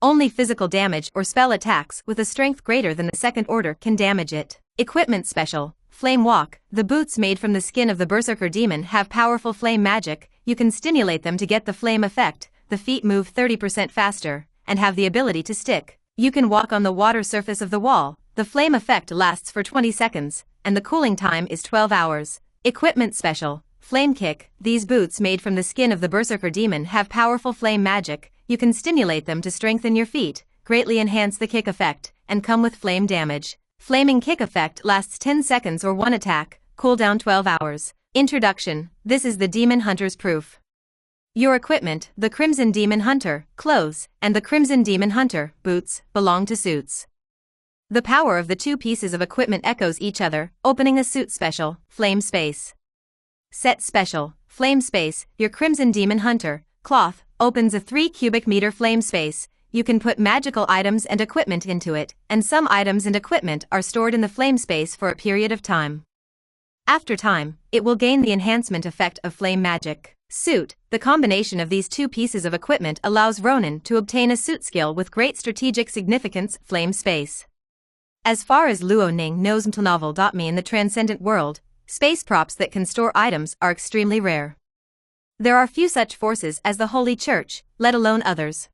Only physical damage or spell attacks with a strength greater than the second order can damage it. Equipment special, Flame Walk. The boots made from the skin of the Berserker Demon have powerful flame magic. You can stimulate them to get the flame effect. The feet move 30% faster, and have the ability to stick. You can walk on the water surface of the wall. The flame effect lasts for 20 seconds, and the cooling time is 12 hours. Equipment special, Flame Kick. These boots made from the skin of the Berserker Demon have powerful flame magic. You can stimulate them to strengthen your feet, greatly enhance the kick effect, and come with flame damage. Flaming Kick effect lasts 10 seconds or one attack, cooldown 12 hours. Introduction. This is the Demon Hunter's proof. Your equipment, the Crimson Demon Hunter, clothes, and the Crimson Demon Hunter, boots, belong to suits. The power of the two pieces of equipment echoes each other, opening a suit special, Flame Space. Set special, Flame Space. Your Crimson Demon Hunter, cloth, opens a 3 cubic meter flame space. You can put magical items and equipment into it, and some items and equipment are stored in the flame space for a period of time. After time, it will gain the enhancement effect of flame magic. Suit. The combination of these two pieces of equipment allows Ronin to obtain a suit skill with great strategic significance, Flame Space. As far as Luoning knows novel.me in the transcendent world, space props that can store items are extremely rare. There are few such forces as the Holy Church, let alone others.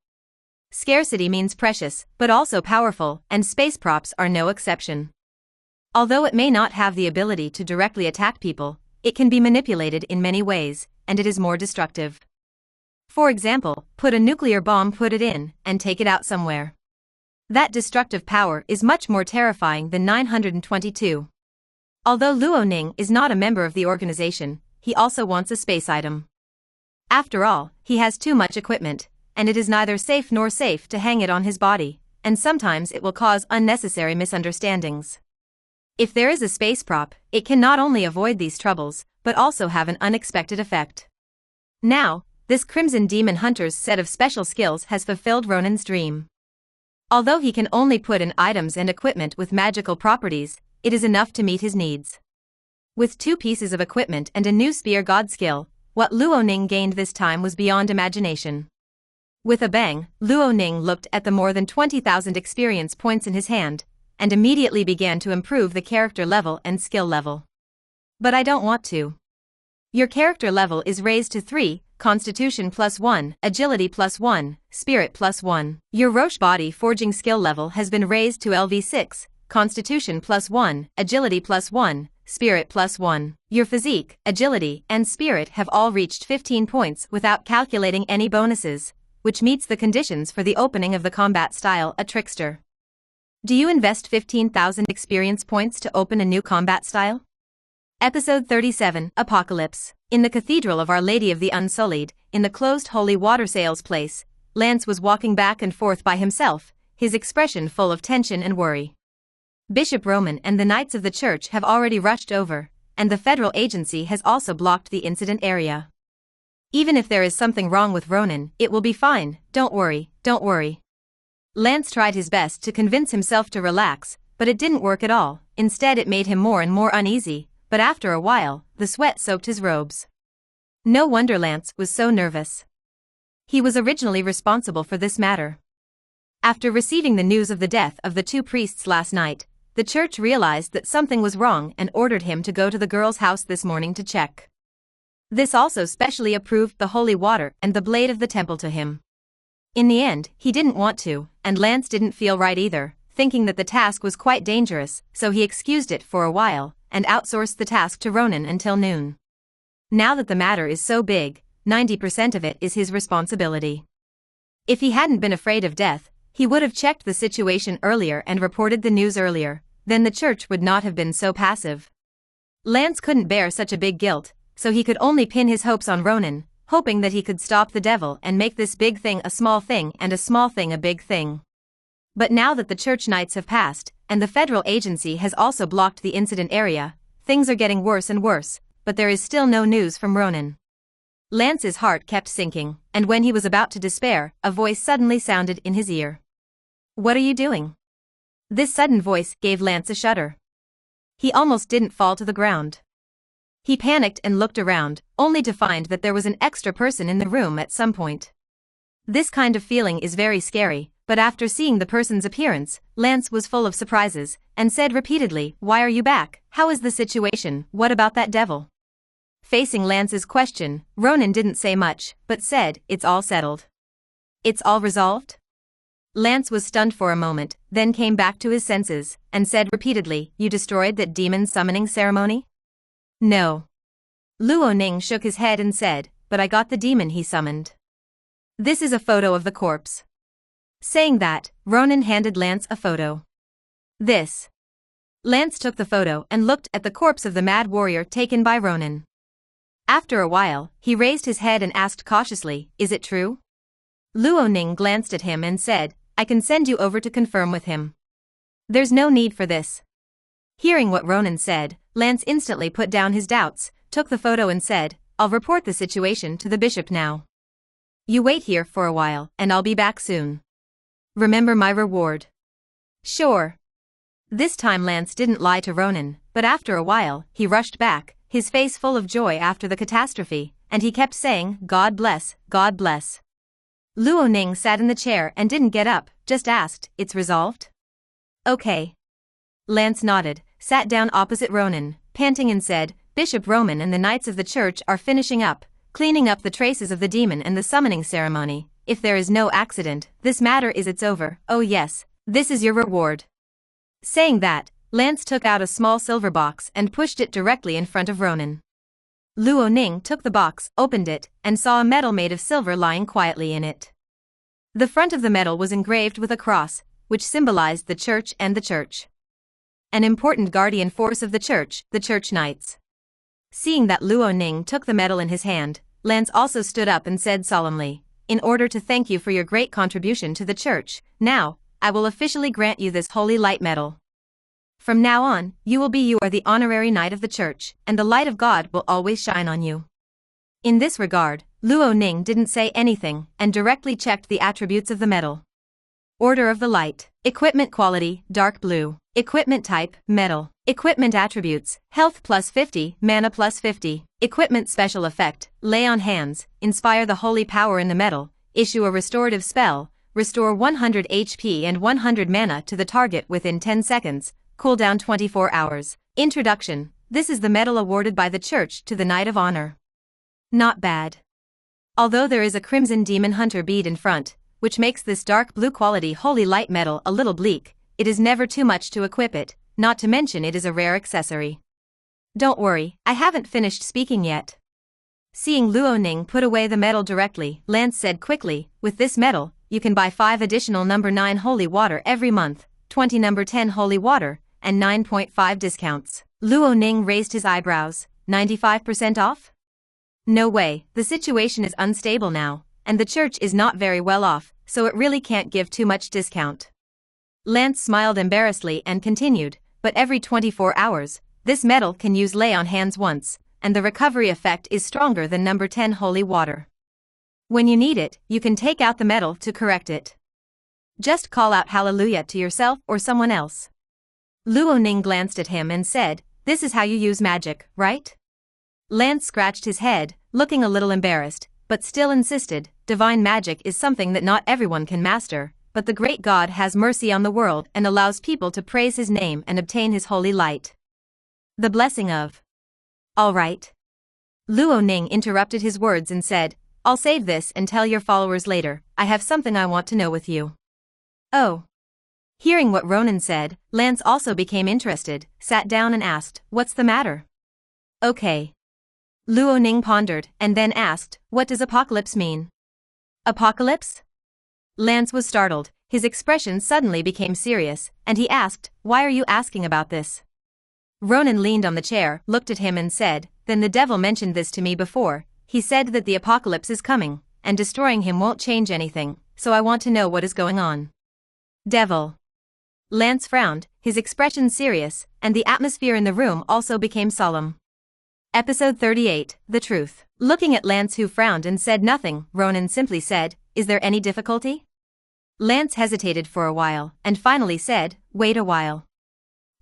Scarcity means precious, but also powerful, and space props are no exception. Although it may not have the ability to directly attack people, it can be manipulated in many ways, and it is more destructive. For example, put a nuclear bomb, put it in, and take it out somewhere. That destructive power is much more terrifying than 922. Although Luoning is not a member of the organization, he also wants a space item. After all, he has too much equipment, and it is neither safe nor safe to hang it on his body, and sometimes it will cause unnecessary misunderstandings. If there is a space prop, it can not only avoid these troubles, but also have an unexpected effect. Now, this Crimson Demon Hunter's set of special skills has fulfilled Ronin's dream. Although he can only put in items and equipment with magical properties, it is enough to meet his needs. With 2 pieces of equipment and a new Spear God skill, what Luoning gained this time was beyond imagination. With a bang, Luoning looked at the more than 20,000 experience points in his hand, and immediately began to improve the character level and skill level. But I don't want to. Your character level is raised to 3, Constitution +1, Agility +1, Spirit +1. Your Roche body forging skill level has been raised to LV6, Constitution +1, Agility +1, Spirit +1. Your physique, agility, and spirit have all reached 15 points without calculating any bonuses, which meets the conditions for the opening of the combat style, a trickster. Do you invest 15,000 experience points to open a new combat style? Episode 37, Apocalypse. In the Cathedral of Our Lady of the Unsullied, in the closed holy water sales place, Lance was walking back and forth by himself, his expression full of tension and worry. Bishop Roman and the Knights of the Church have already rushed over, and the federal agency has also blocked the incident area. Even if there is something wrong with Ronin, it will be fine, don't worry, don't worry. Lance tried his best to convince himself to relax, but it didn't work at all. Instead, it made him more and more uneasy. But after a while, the sweat soaked his robes. No wonder Lance was so nervous. He was originally responsible for this matter. After receiving the news of the death of the two priests last night, the church realized that something was wrong and ordered him to go to the girl's house this morning to check. This also specially approved the holy water and the blade of the temple to him. In the end, he didn't want to, and Lance didn't feel right either, thinking that the task was quite dangerous, so he excused it for a while and outsourced the task to Ronin until noon. Now that the matter is so big, 90% of it is his responsibility. If he hadn't been afraid of death, he would have checked the situation earlier and reported the news earlier, then the church would not have been so passive. Lance couldn't bear such a big guilt, so he could only pin his hopes on Ronin, hoping that he could stop the devil and make this big thing a small thing and a small thing a big thing. But now that the church nights have passed, and the federal agency has also blocked the incident area, things are getting worse and worse, but there is still no news from Ronin. Lance's heart kept sinking, and when he was about to despair, a voice suddenly sounded in his ear. "What are you doing?" This sudden voice gave Lance a shudder. He almost didn't fall to the ground. He panicked and looked around, only to find that there was an extra person in the room at some point. This kind of feeling is very scary, but after seeing the person's appearance, Lance was full of surprises, and said repeatedly, "Why are you back? How is the situation? What about that devil?" Facing Lance's question, Ronin didn't say much, but said, "It's all settled." "It's all resolved?" Lance was stunned for a moment, then came back to his senses, and said repeatedly, "You destroyed that demon summoning ceremony?" "No." Luo-Ning shook his head and said, "But I got the demon he summoned. This is a photo of the corpse." Saying that, Ronin handed Lance a photo. This. Lance took the photo and looked at the corpse of the mad warrior taken by Ronin. After a while, he raised his head and asked cautiously, "Is it true?" Luo-Ning glanced at him and said, "I can send you over to confirm with him. There's no need for this." Hearing what Ronin said, Lance instantly put down his doubts, took the photo and said, "I'll report the situation to the bishop now. You wait here for a while, and I'll be back soon. Remember my reward." "Sure." This time Lance didn't lie to Ronin, but after a while, he rushed back, his face full of joy after the catastrophe, and he kept saying, "God bless, God bless." Luo-Ning sat in the chair and didn't get up, just asked, "It's resolved?" "Okay." Lance nodded, sat down opposite Ronin, panting and said, "Bishop Roman and the Knights of the Church are finishing up, cleaning up the traces of the demon and the summoning ceremony. If there is no accident, this matter is it's over. Oh yes, this is your reward." Saying that, Lance took out a small silver box and pushed it directly in front of Ronin. Luo-Ning took the box, opened it, and saw a medal made of silver lying quietly in it. The front of the medal was engraved with a cross, which symbolized the church and the church. An important guardian force of the church knights. Seeing that Luo-Ning took the medal in his hand, Lance also stood up and said solemnly, "In order to thank you for your great contribution to the church, now, I will officially grant you this holy light medal. From now on, you are the honorary knight of the church, and the light of God will always shine on you." In this regard, Luo-Ning didn't say anything and directly checked the attributes of the medal. Order of the Light. Equipment quality, dark blue. Equipment type, metal. Equipment attributes, health plus 50, mana plus 50. Equipment special effect, lay on hands, inspire the holy power in the metal, issue a restorative spell, restore 100 HP and 100 mana to the target within 10 seconds, cooldown 24 hours. Introduction, this is the medal awarded by the church to the Knight of Honor. Not bad. Although there is a crimson demon hunter bead in front, which makes this dark blue quality holy light medal a little bleak, it is never too much to equip it, not to mention it is a rare accessory. Don't worry, I haven't finished speaking yet. Seeing Luo-Ning put away the medal directly, Lance said quickly, "With this medal, you can buy 5 additional number 9 holy water every month, 20 number 10 holy water, and 9.5 discounts." Luo-Ning raised his eyebrows, 95% off? No way, the situation is unstable now, and the church is not very well off, so it really can't give too much discount. Lance smiled embarrassedly and continued, "But every 24 hours, this medal can use lay on hands once, and the recovery effect is stronger than number 10 holy water. When you need it, you can take out the medal to correct it. Just call out hallelujah to yourself or someone else." Luo-Ning glanced at him and said, "This is how you use magic, right?" Lance scratched his head, looking a little embarrassed, but still insisted, divine magic is something that not everyone can master, but the great God has mercy on the world and allows people to praise his name and obtain his holy light. The blessing of. All right. Luo Ning interrupted his words and said, I'll save this and tell your followers later, I have something I want to know with you. Oh. Hearing what Ronin said, Lance also became interested, sat down and asked, what's the matter? Okay. Luo Ning pondered, and then asked, what does apocalypse mean? Apocalypse? Lance was startled, his expression suddenly became serious, and he asked, why are you asking about this? Ronin leaned on the chair, looked at him and said, then the devil mentioned this to me before, he said that the apocalypse is coming, and destroying him won't change anything, so I want to know what is going on. Devil. Lance frowned, his expression serious, and the atmosphere in the room also became solemn. Episode 38, The Truth. Looking at Lance, who frowned and said nothing, Ronin simply said, is there any difficulty? Lance hesitated for a while, and finally said, wait a while.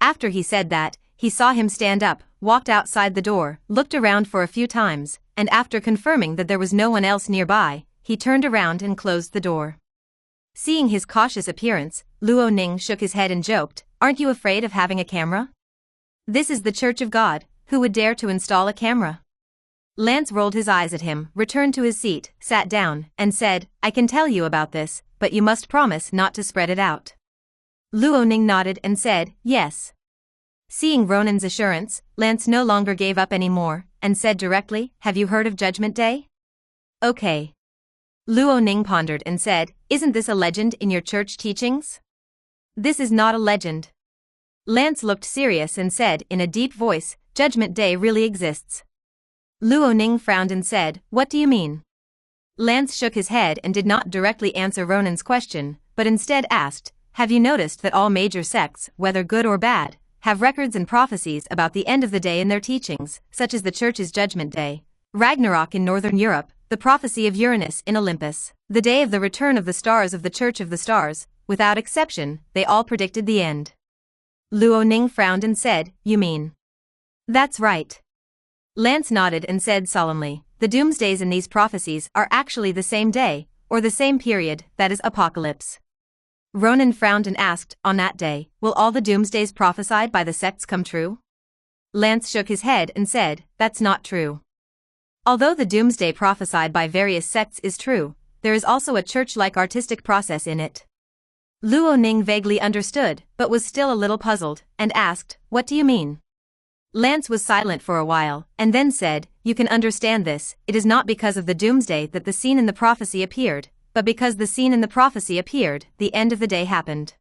After he said that, he saw him stand up, walked outside the door, looked around for a few times, and after confirming that there was no one else nearby, he turned around and closed the door. Seeing his cautious appearance, Luo Ning shook his head and joked, aren't you afraid of having a camera? This is the Church of God, who would dare to install a camera? Lance rolled his eyes at him, returned to his seat, sat down, and said, I can tell you about this, but you must promise not to spread it out. Luo Ning nodded and said, yes. Seeing Ronin's assurance, Lance no longer gave up anymore, and said directly, have you heard of Judgment Day? Okay. Luo Ning pondered and said, isn't this a legend in your church teachings? This is not a legend. Lance looked serious and said in a deep voice, Judgment Day really exists. Luo Ning frowned and said, what do you mean? Lance shook his head and did not directly answer Ronin's question, but instead asked, have you noticed that all major sects, whether good or bad, have records and prophecies about the end of the day in their teachings, such as the Church's Judgment Day, Ragnarok in Northern Europe, the prophecy of Uranus in Olympus, the day of the return of the stars of the Church of the Stars, without exception, they all predicted the end. Luo Ning frowned and said, you mean? That's right. Lance nodded and said solemnly, the doomsdays in these prophecies are actually the same day, or the same period, that is apocalypse. Ronin frowned and asked, on that day, will all the doomsdays prophesied by the sects come true? Lance shook his head and said, that's not true. Although the doomsday prophesied by various sects is true, there is also a church-like artistic process in it. Luo Ning vaguely understood, but was still a little puzzled, and asked, what do you mean? Lance was silent for a while, and then said, you can understand this, it is not because of the doomsday that the scene in the prophecy appeared, but because the scene in the prophecy appeared, the end of the day happened.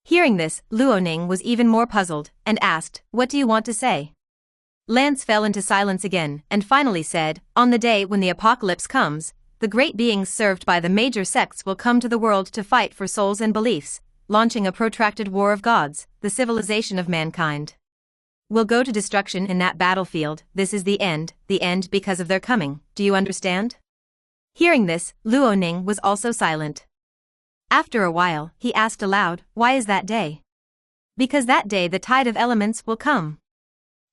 Hearing this, Luo Ning was even more puzzled, and asked, what do you want to say? Lance fell into silence again, and finally said, on the day when the apocalypse comes, the great beings served by the major sects will come to the world to fight for souls and beliefs, launching a protracted war of gods, the civilization of mankind. Will go to destruction in that battlefield, this is the end because of their coming, do you understand? Hearing this, Luo Ning was also silent. After a while, he asked aloud, why is that day? Because that day the tide of elements will come.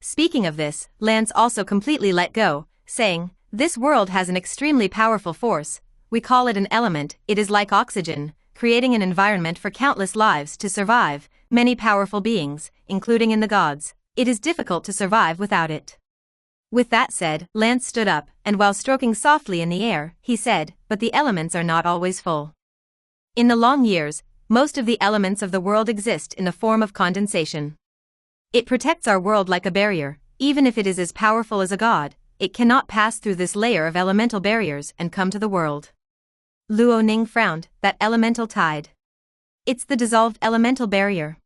Speaking of this, Lance also completely let go, saying, this world has an extremely powerful force, we call it an element, it is like oxygen, creating an environment for countless lives to survive, many powerful beings, including in the gods, it is difficult to survive without it. With that said, Lance stood up, and while stroking softly in the air, he said, but the elements are not always full. In the long years, most of the elements of the world exist in the form of condensation. It protects our world like a barrier, even if it is as powerful as a god, it cannot pass through this layer of elemental barriers and come to the world. Luo Ning frowned, that elemental tide. It's the dissolved elemental barrier.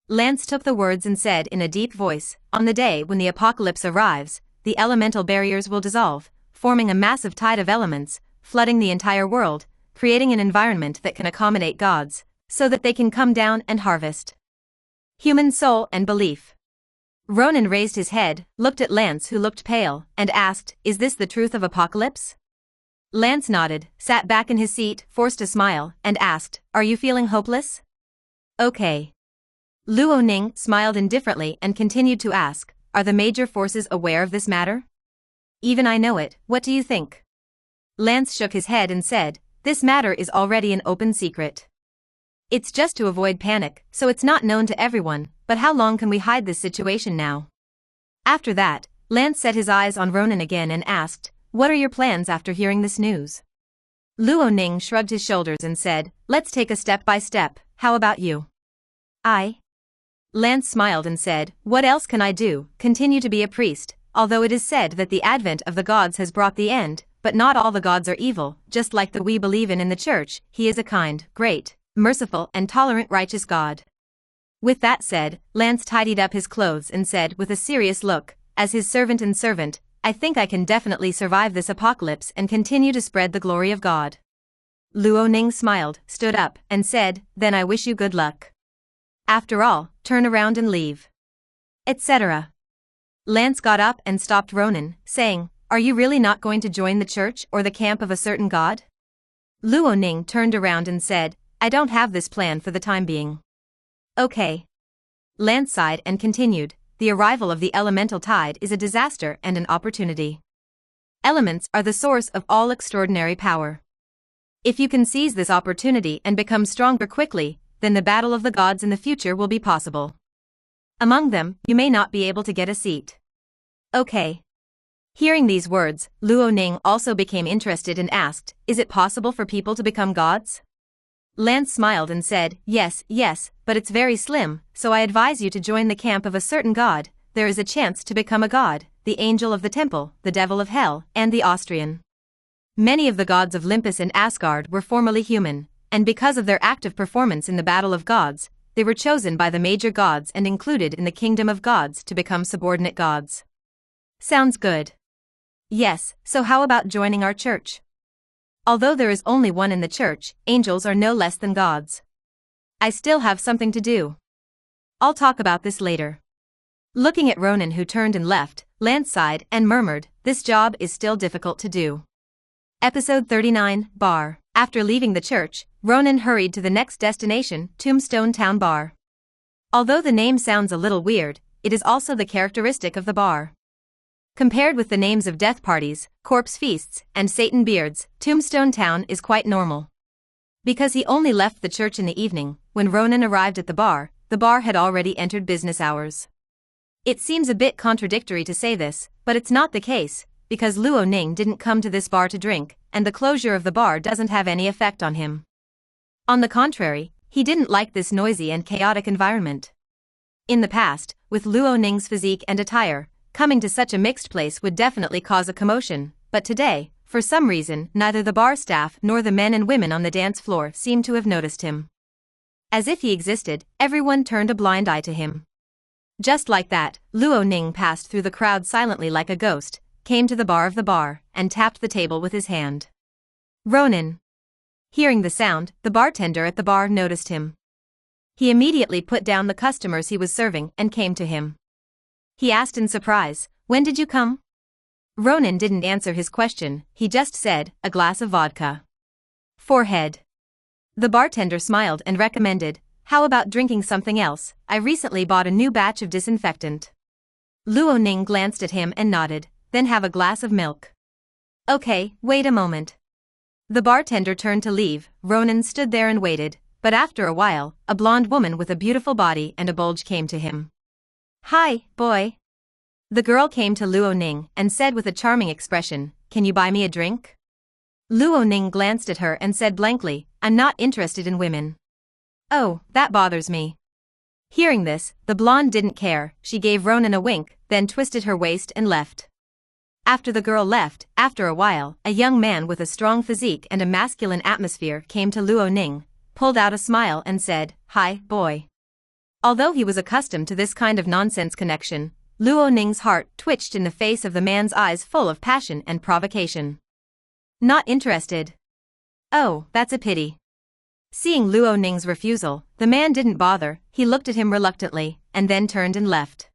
Lance took the words and said in a deep voice, on the day when the apocalypse arrives, the elemental barriers will dissolve, forming a massive tide of elements, flooding the entire world, creating an environment that can accommodate gods, so that they can come down and harvest human soul and belief. Ronin raised his head, looked at Lance who looked pale, and asked, is this the truth of apocalypse? Lance nodded, sat back in his seat, forced a smile, and asked, are you feeling hopeless? Okay. Luo Ning smiled indifferently and continued to ask, are the major forces aware of this matter? Even I know it, what do you think? Lance shook his head and said, this matter is already an open secret. It's just to avoid panic, so it's not known to everyone, but how long can we hide this situation now? After that, Lance set his eyes on Ronin again and asked, what are your plans after hearing this news? Luo Ning shrugged his shoulders and said, let's take a step by step, how about you? Lance smiled and said, what else can I do, continue to be a priest, although it is said that the advent of the gods has brought the end, but not all the gods are evil, just like the we believe in the church, he is a kind, great, merciful and tolerant righteous God. With that said, Lance tidied up his clothes and said with a serious look, as his servant, I think I can definitely survive this apocalypse and continue to spread the glory of God. Luo Ning smiled, stood up, and said, then I wish you good luck. After all, turn around and leave. Etc. Lance got up and stopped Ronin, saying, are you really not going to join the church or the camp of a certain god? Luo Ning turned around and said, I don't have this plan for the time being. Okay. Lance sighed and continued, the arrival of the elemental tide is a disaster and an opportunity. Elements are the source of all extraordinary power. If you can seize this opportunity and become stronger quickly, then the battle of the gods in the future will be possible. Among them, you may not be able to get a seat. Okay. Hearing these words, Luo Ning also became interested and asked, is it possible for people to become gods? Lance smiled and said, yes, but it's very slim, so I advise you to join the camp of a certain god, there is a chance to become a god, the angel of the temple, the devil of hell, and the Austrian. Many of the gods of Olympus and Asgard were formerly human, and because of their active performance in the battle of gods, they were chosen by the major gods and included in the kingdom of gods to become subordinate gods. Sounds good. Yes, so how about joining our church? Although there is only one in the church, angels are no less than gods. I still have something to do. I'll talk about this later. Looking at Ronin who turned and left, Lance sighed and murmured, this job is still difficult to do. Episode 39, Bar. After leaving the church, Ronin hurried to the next destination, Tombstone Town Bar. Although the name sounds a little weird, it is also the characteristic of the bar. Compared with the names of death parties, corpse feasts, and Satan beards, Tombstone Town is quite normal. Because he only left the church in the evening, when Ronin arrived at the bar had already entered business hours. It seems a bit contradictory to say this, but it's not the case, because Luo Ning didn't come to this bar to drink, and the closure of the bar doesn't have any effect on him. On the contrary, he didn't like this noisy and chaotic environment. In the past, with Luo Ning's physique and attire, coming to such a mixed place would definitely cause a commotion, but today, for some reason, neither the bar staff nor the men and women on the dance floor seemed to have noticed him. As if he existed, everyone turned a blind eye to him. Just like that, Luo Ning passed through the crowd silently like a ghost, came to the bar, and tapped the table with his hand. Ronin. Hearing the sound, the bartender at the bar noticed him. He immediately put down the customers he was serving and came to him. He asked in surprise, when did you come? Ronin didn't answer his question, he just said, a glass of vodka. Forehead. The bartender smiled and recommended, how about drinking something else, I recently bought a new batch of disinfectant. Luo Ning glanced at him and nodded, then have a glass of milk. Okay, wait a moment. The bartender turned to leave, Ronin stood there and waited, but after a while, a blonde woman with a beautiful body and a bulge came to him. Hi, boy. The girl came to Luo Ning and said with a charming expression, can you buy me a drink? Luo Ning glanced at her and said blankly, I'm not interested in women. Oh, that bothers me. Hearing this, the blonde didn't care, she gave Ronin a wink, then twisted her waist and left. After the girl left, after a while, a young man with a strong physique and a masculine atmosphere came to Luo Ning, pulled out a smile and said, hi, boy. Although he was accustomed to this kind of nonsense connection, Luo Ning's heart twitched in the face of the man's eyes full of passion and provocation. Not interested. Oh, that's a pity. Seeing Luo Ning's refusal, the man didn't bother, he looked at him reluctantly, and then turned and left.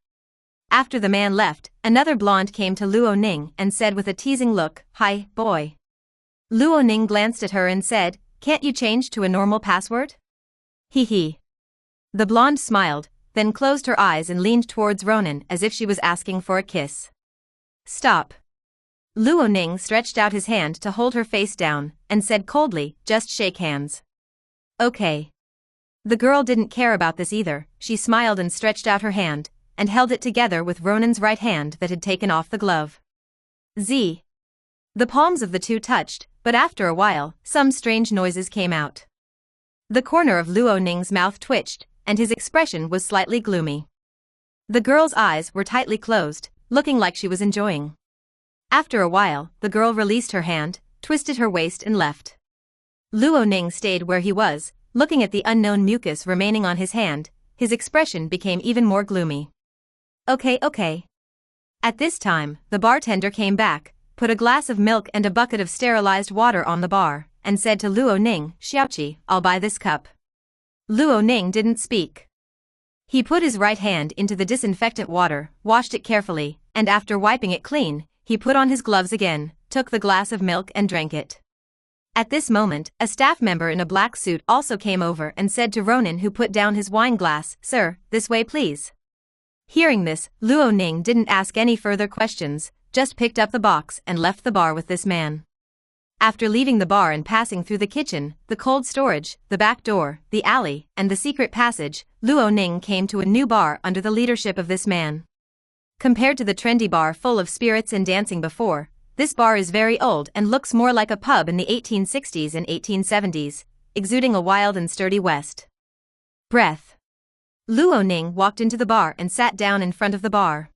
After the man left, another blonde came to Luo Ning and said with a teasing look, hi, boy. Luo Ning glanced at her and said, can't you change to a normal password? Hee. The blonde smiled, then closed her eyes and leaned towards Ronin as if she was asking for a kiss. Stop. Luo Ning stretched out his hand to hold her face down, and said coldly, just shake hands. Okay. The girl didn't care about this either, she smiled and stretched out her hand, and held it together with Ronin's right hand that had taken off the glove. Z. The palms of the two touched, but after a while, some strange noises came out. The corner of Luo Ning's mouth twitched, and his expression was slightly gloomy. The girl's eyes were tightly closed, looking like she was enjoying. After a while, the girl released her hand, twisted her waist and left. Luo Ning stayed where he was, looking at the unknown mucus remaining on his hand. His expression became even more gloomy. Okay. At this time, the bartender came back, put a glass of milk and a bucket of sterilized water on the bar, and said to Luo Ning, Xiaoqi, I'll buy this cup. Luo Ning didn't speak. He put his right hand into the disinfectant water, washed it carefully, and after wiping it clean, he put on his gloves again, took the glass of milk and drank it. At this moment, a staff member in a black suit also came over and said to Ronin, who put down his wine glass, Sir, this way please. Hearing this, Luo Ning didn't ask any further questions, just picked up the box and left the bar with this man. After leaving the bar and passing through the kitchen, the cold storage, the back door, the alley, and the secret passage, Luo Ning came to a new bar under the leadership of this man. Compared to the trendy bar full of spirits and dancing before, this bar is very old and looks more like a pub in the 1860s and 1870s, exuding a wild and sturdy West breath. Luo Ning walked into the bar and sat down in front of the bar.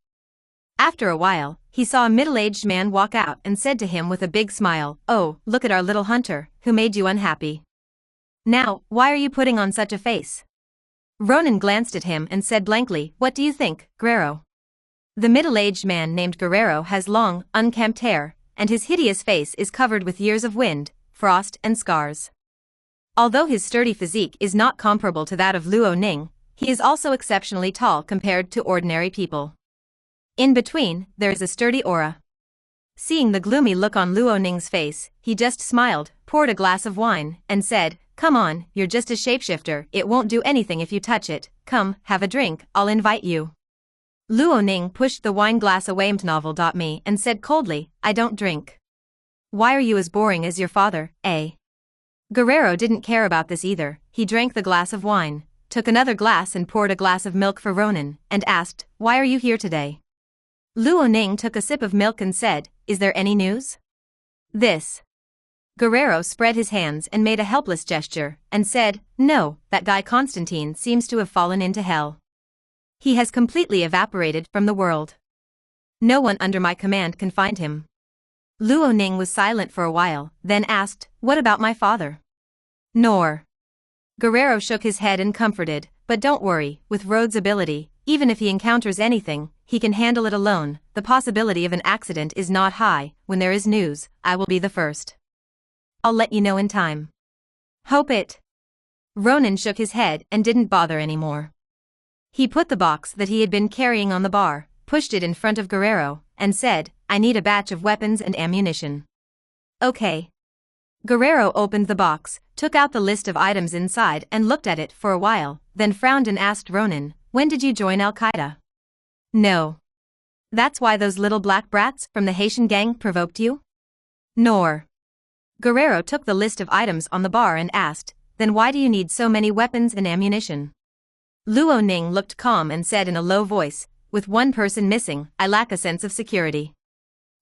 After a while, he saw a middle-aged man walk out and said to him with a big smile, Oh, look at our little hunter, who made you unhappy. Now, why are you putting on such a face? Ronin glanced at him and said blankly, What do you think, Guerrero? The middle-aged man named Guerrero has long, unkempt hair, and his hideous face is covered with years of wind, frost, and scars. Although his sturdy physique is not comparable to that of Luo Ning, he is also exceptionally tall compared to ordinary people. In between, there is a sturdy aura. Seeing the gloomy look on Luo Ning's face, he just smiled, poured a glass of wine, and said, Come on, you're just a shapeshifter, it won't do anything if you touch it, come, have a drink, I'll invite you. Luo Ning pushed the wine glass away me and said coldly, I don't drink. Why are you as boring as your father, eh? Guerrero didn't care about this either, he drank the glass of wine, took another glass and poured a glass of milk for Ronin, and asked, Why are you here today? Luo Ning took a sip of milk and said, Is there any news? This. Guerrero spread his hands and made a helpless gesture, and said, No, that guy Constantine seems to have fallen into hell. He has completely evaporated from the world. No one under my command can find him. Luo Ning was silent for a while, then asked, What about my father? Nor. Guerrero shook his head and comforted, But don't worry, with Rhodes' ability, even if he encounters anything, he can handle it alone. The possibility of an accident is not high. When there is news, I will be the first. I'll let you know in time. Hope it. Ronin shook his head and didn't bother anymore. He put the box that he had been carrying on the bar, pushed it in front of Guerrero, and said, I need a batch of weapons and ammunition. Okay. Guerrero opened the box, took out the list of items inside and looked at it for a while, then frowned and asked Ronin, When did you join Al-Qaeda? No. That's why those little black brats from the Haitian gang provoked you? Nor. Guerrero took the list of items on the bar and asked, Then why do you need so many weapons and ammunition? Luo Ning looked calm and said in a low voice, With one person missing, I lack a sense of security.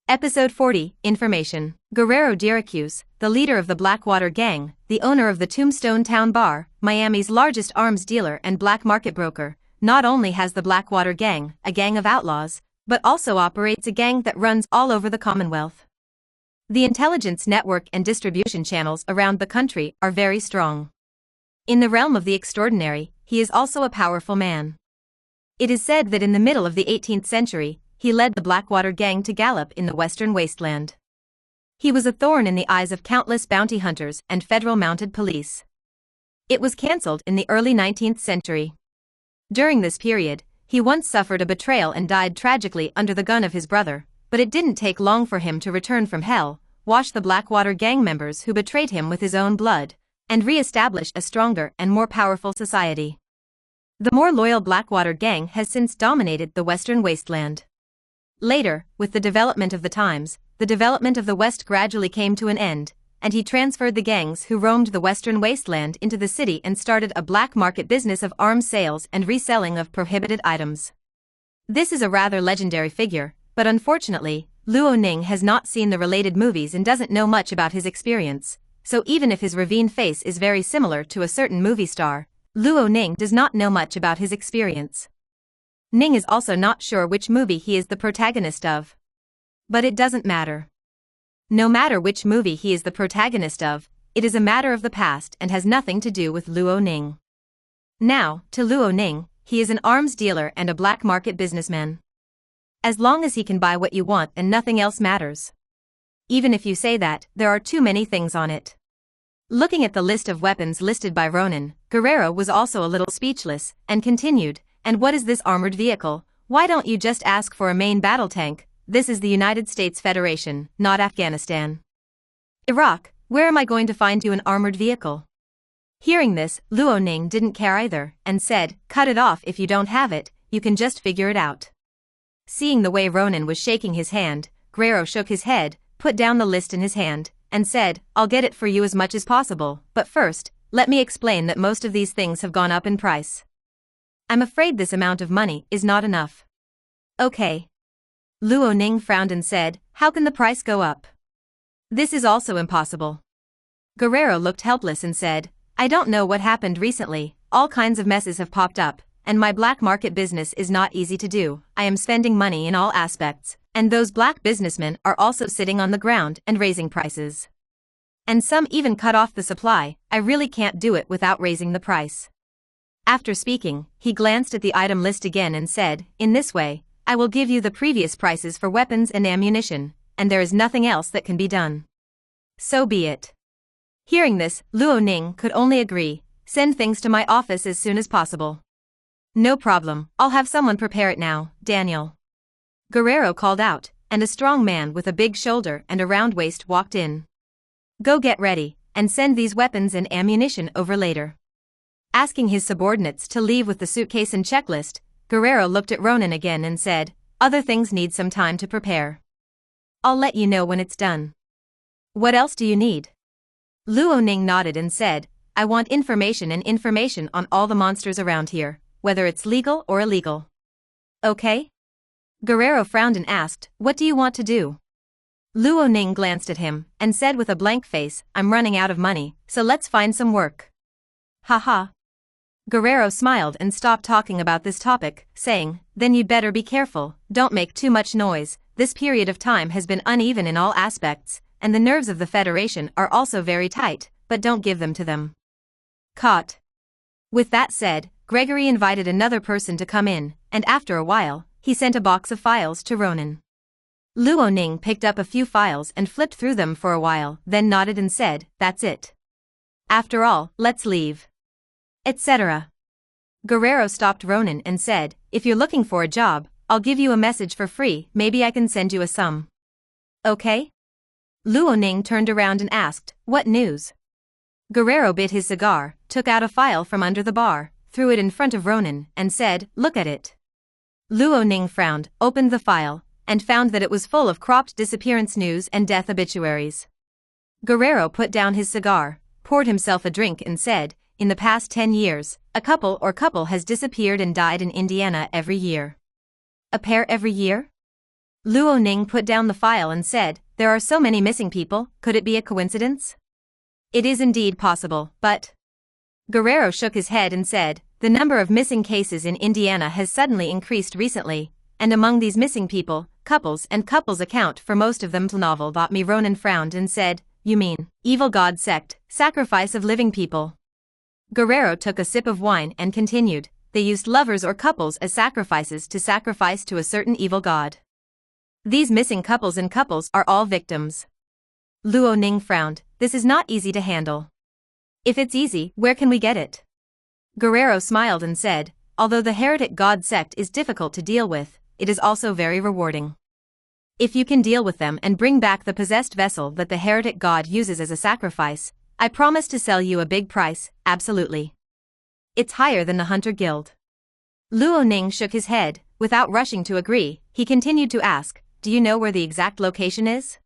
Episode 40, Information. Guerrero Syracuse, the leader of the Blackwater Gang, the owner of the Tombstone Town Bar, Miami's largest arms dealer and black market broker, not only has the Blackwater Gang, a gang of outlaws, but also operates a gang that runs all over the Commonwealth. The intelligence network and distribution channels around the country are very strong. In the realm of the extraordinary, he is also a powerful man. It is said that in the middle of the 18th century, he led the Blackwater Gang to gallop in the western wasteland. He was a thorn in the eyes of countless bounty hunters and federal mounted police. It was cancelled in the early 19th century. During this period, he once suffered a betrayal and died tragically under the gun of his brother, but it didn't take long for him to return from hell, wash the Blackwater Gang members who betrayed him with his own blood, and re-establish a stronger and more powerful society. The more loyal Blackwater Gang has since dominated the western wasteland. Later, with the development of the times, the development of the West gradually came to an end, and he transferred the gangs who roamed the western wasteland into the city and started a black market business of arms sales and reselling of prohibited items. This is a rather legendary figure, but unfortunately, Luo Ning has not seen the related movies and doesn't know much about his experience, so even if his ravine face is very similar to a certain movie star, Luo Ning does not know much about his experience. Ning is also not sure which movie he is the protagonist of. But it doesn't matter. No matter which movie he is the protagonist of, it is a matter of the past and has nothing to do with Luo Ning. Now, to Luo Ning, he is an arms dealer and a black market businessman. As long as he can buy what you want and nothing else matters. Even if you say that, there are too many things on it. Looking at the list of weapons listed by Ronin, Guerrero was also a little speechless, and continued, "And what is this armored vehicle? Why don't you just ask for a main battle tank? This is the United States Federation, not Afghanistan. Iraq, where am I going to find you an armored vehicle?" Hearing this, Luo Ning didn't care either, and said, "Cut it off if you don't have it, you can just figure it out." Seeing the way Ronin was shaking his hand, Guerrero shook his head, put down the list in his hand, and said, "I'll get it for you as much as possible, but first, let me explain that most of these things have gone up in price. I'm afraid this amount of money is not enough." "Okay." Luo Ning frowned and said, "How can the price go up? This is also impossible." Guerrero looked helpless and said, "I don't know what happened recently, all kinds of messes have popped up, and my black market business is not easy to do. I am spending money in all aspects, and those black businessmen are also sitting on the ground and raising prices. And some even cut off the supply. I really can't do it without raising the price." After speaking, he glanced at the item list again and said, "In this way, I will give you the previous prices for weapons and ammunition, and there is nothing else that can be done. So be it." Hearing this, Luo Ning could only agree, "Send things to my office as soon as possible." "No problem, I'll have someone prepare it now, Daniel." Guerrero called out, and a strong man with a big shoulder and a round waist walked in. "Go get ready, and send these weapons and ammunition over later." Asking his subordinates to leave with the suitcase and checklist, Guerrero looked at Ronin again and said, "Other things need some time to prepare. I'll let you know when it's done. What else do you need?" Luo Ning nodded and said, "I want information on all the monsters around here, whether it's legal or illegal." "Okay?" Guerrero frowned and asked, "What do you want to do?" Luo Ning glanced at him and said with a blank face, "I'm running out of money, so let's find some work." Haha. Guerrero smiled and stopped talking about this topic, saying, "Then you'd better be careful, don't make too much noise. This period of time has been uneven in all aspects, and the nerves of the Federation are also very tight, but don't give them to them." Caught. With that said, Gregory invited another person to come in, and after a while, he sent a box of files to Ronin. Luo Ning picked up a few files and flipped through them for a while, then nodded and said, "That's it. After all, let's leave." Etc. Guerrero stopped Ronin and said, "If you're looking for a job, I'll give you a message for free, maybe I can send you a sum." "Okay?" Luo Ning turned around and asked, "What news?" Guerrero bit his cigar, took out a file from under the bar, threw it in front of Ronin, and said, "Look at it." Luo Ning frowned, opened the file, and found that it was full of cropped disappearance news and death obituaries. Guerrero put down his cigar, poured himself a drink and said, "In the past 10 years, a couple has disappeared and died in Indiana every year." "A pair every year?" Luo Ning put down the file and said, "There are so many missing people, could it be a coincidence?" "It is indeed possible, but..." Guerrero shook his head and said, "The number of missing cases in Indiana has suddenly increased recently, and among these missing people, couples account for most of them." Novel thought me. Ronin frowned and said, "You mean, evil god sect, sacrifice of living people?" Guerrero took a sip of wine and continued, "They used lovers or couples as sacrifices to sacrifice to a certain evil god. These missing couples are all victims." Luo Ning frowned, "This is not easy to handle." "If it's easy, where can we get it?" Guerrero smiled and said, "Although the heretic god sect is difficult to deal with, it is also very rewarding. If you can deal with them and bring back the possessed vessel that the heretic god uses as a sacrifice, I promise to sell you a big price, absolutely. It's higher than the Hunter Guild." Luo Ning shook his head, without rushing to agree. He continued to ask, "Do you know where the exact location is?"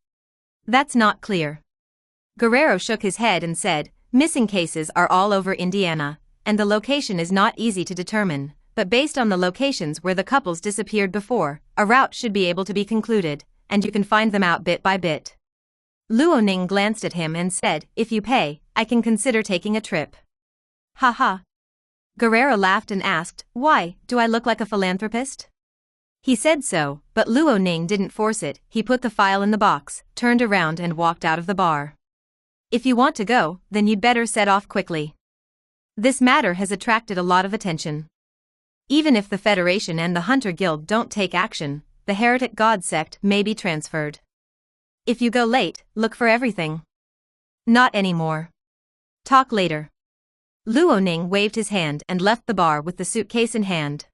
That's not clear. Guerrero shook his head and said, missing cases are all over Indiana, and the location is not easy to determine, but based on the locations where the couples disappeared before, a route should be able to be concluded, and you can find them out bit by bit. Luoning glanced at him and said, if you pay, I can consider taking a trip. Ha. Guerrero laughed and asked, why, do I look like a philanthropist? He said so, but Luoning didn't force it. He put the file in the box, turned around and walked out of the bar. If you want to go, then you'd better set off quickly. This matter has attracted a lot of attention. Even if the Federation and the Hunter Guild don't take action, the Heretic God sect may be transferred. If you go late, look for everything. Not anymore. Talk later. Luoning waved his hand and left the bar with the suitcase in hand.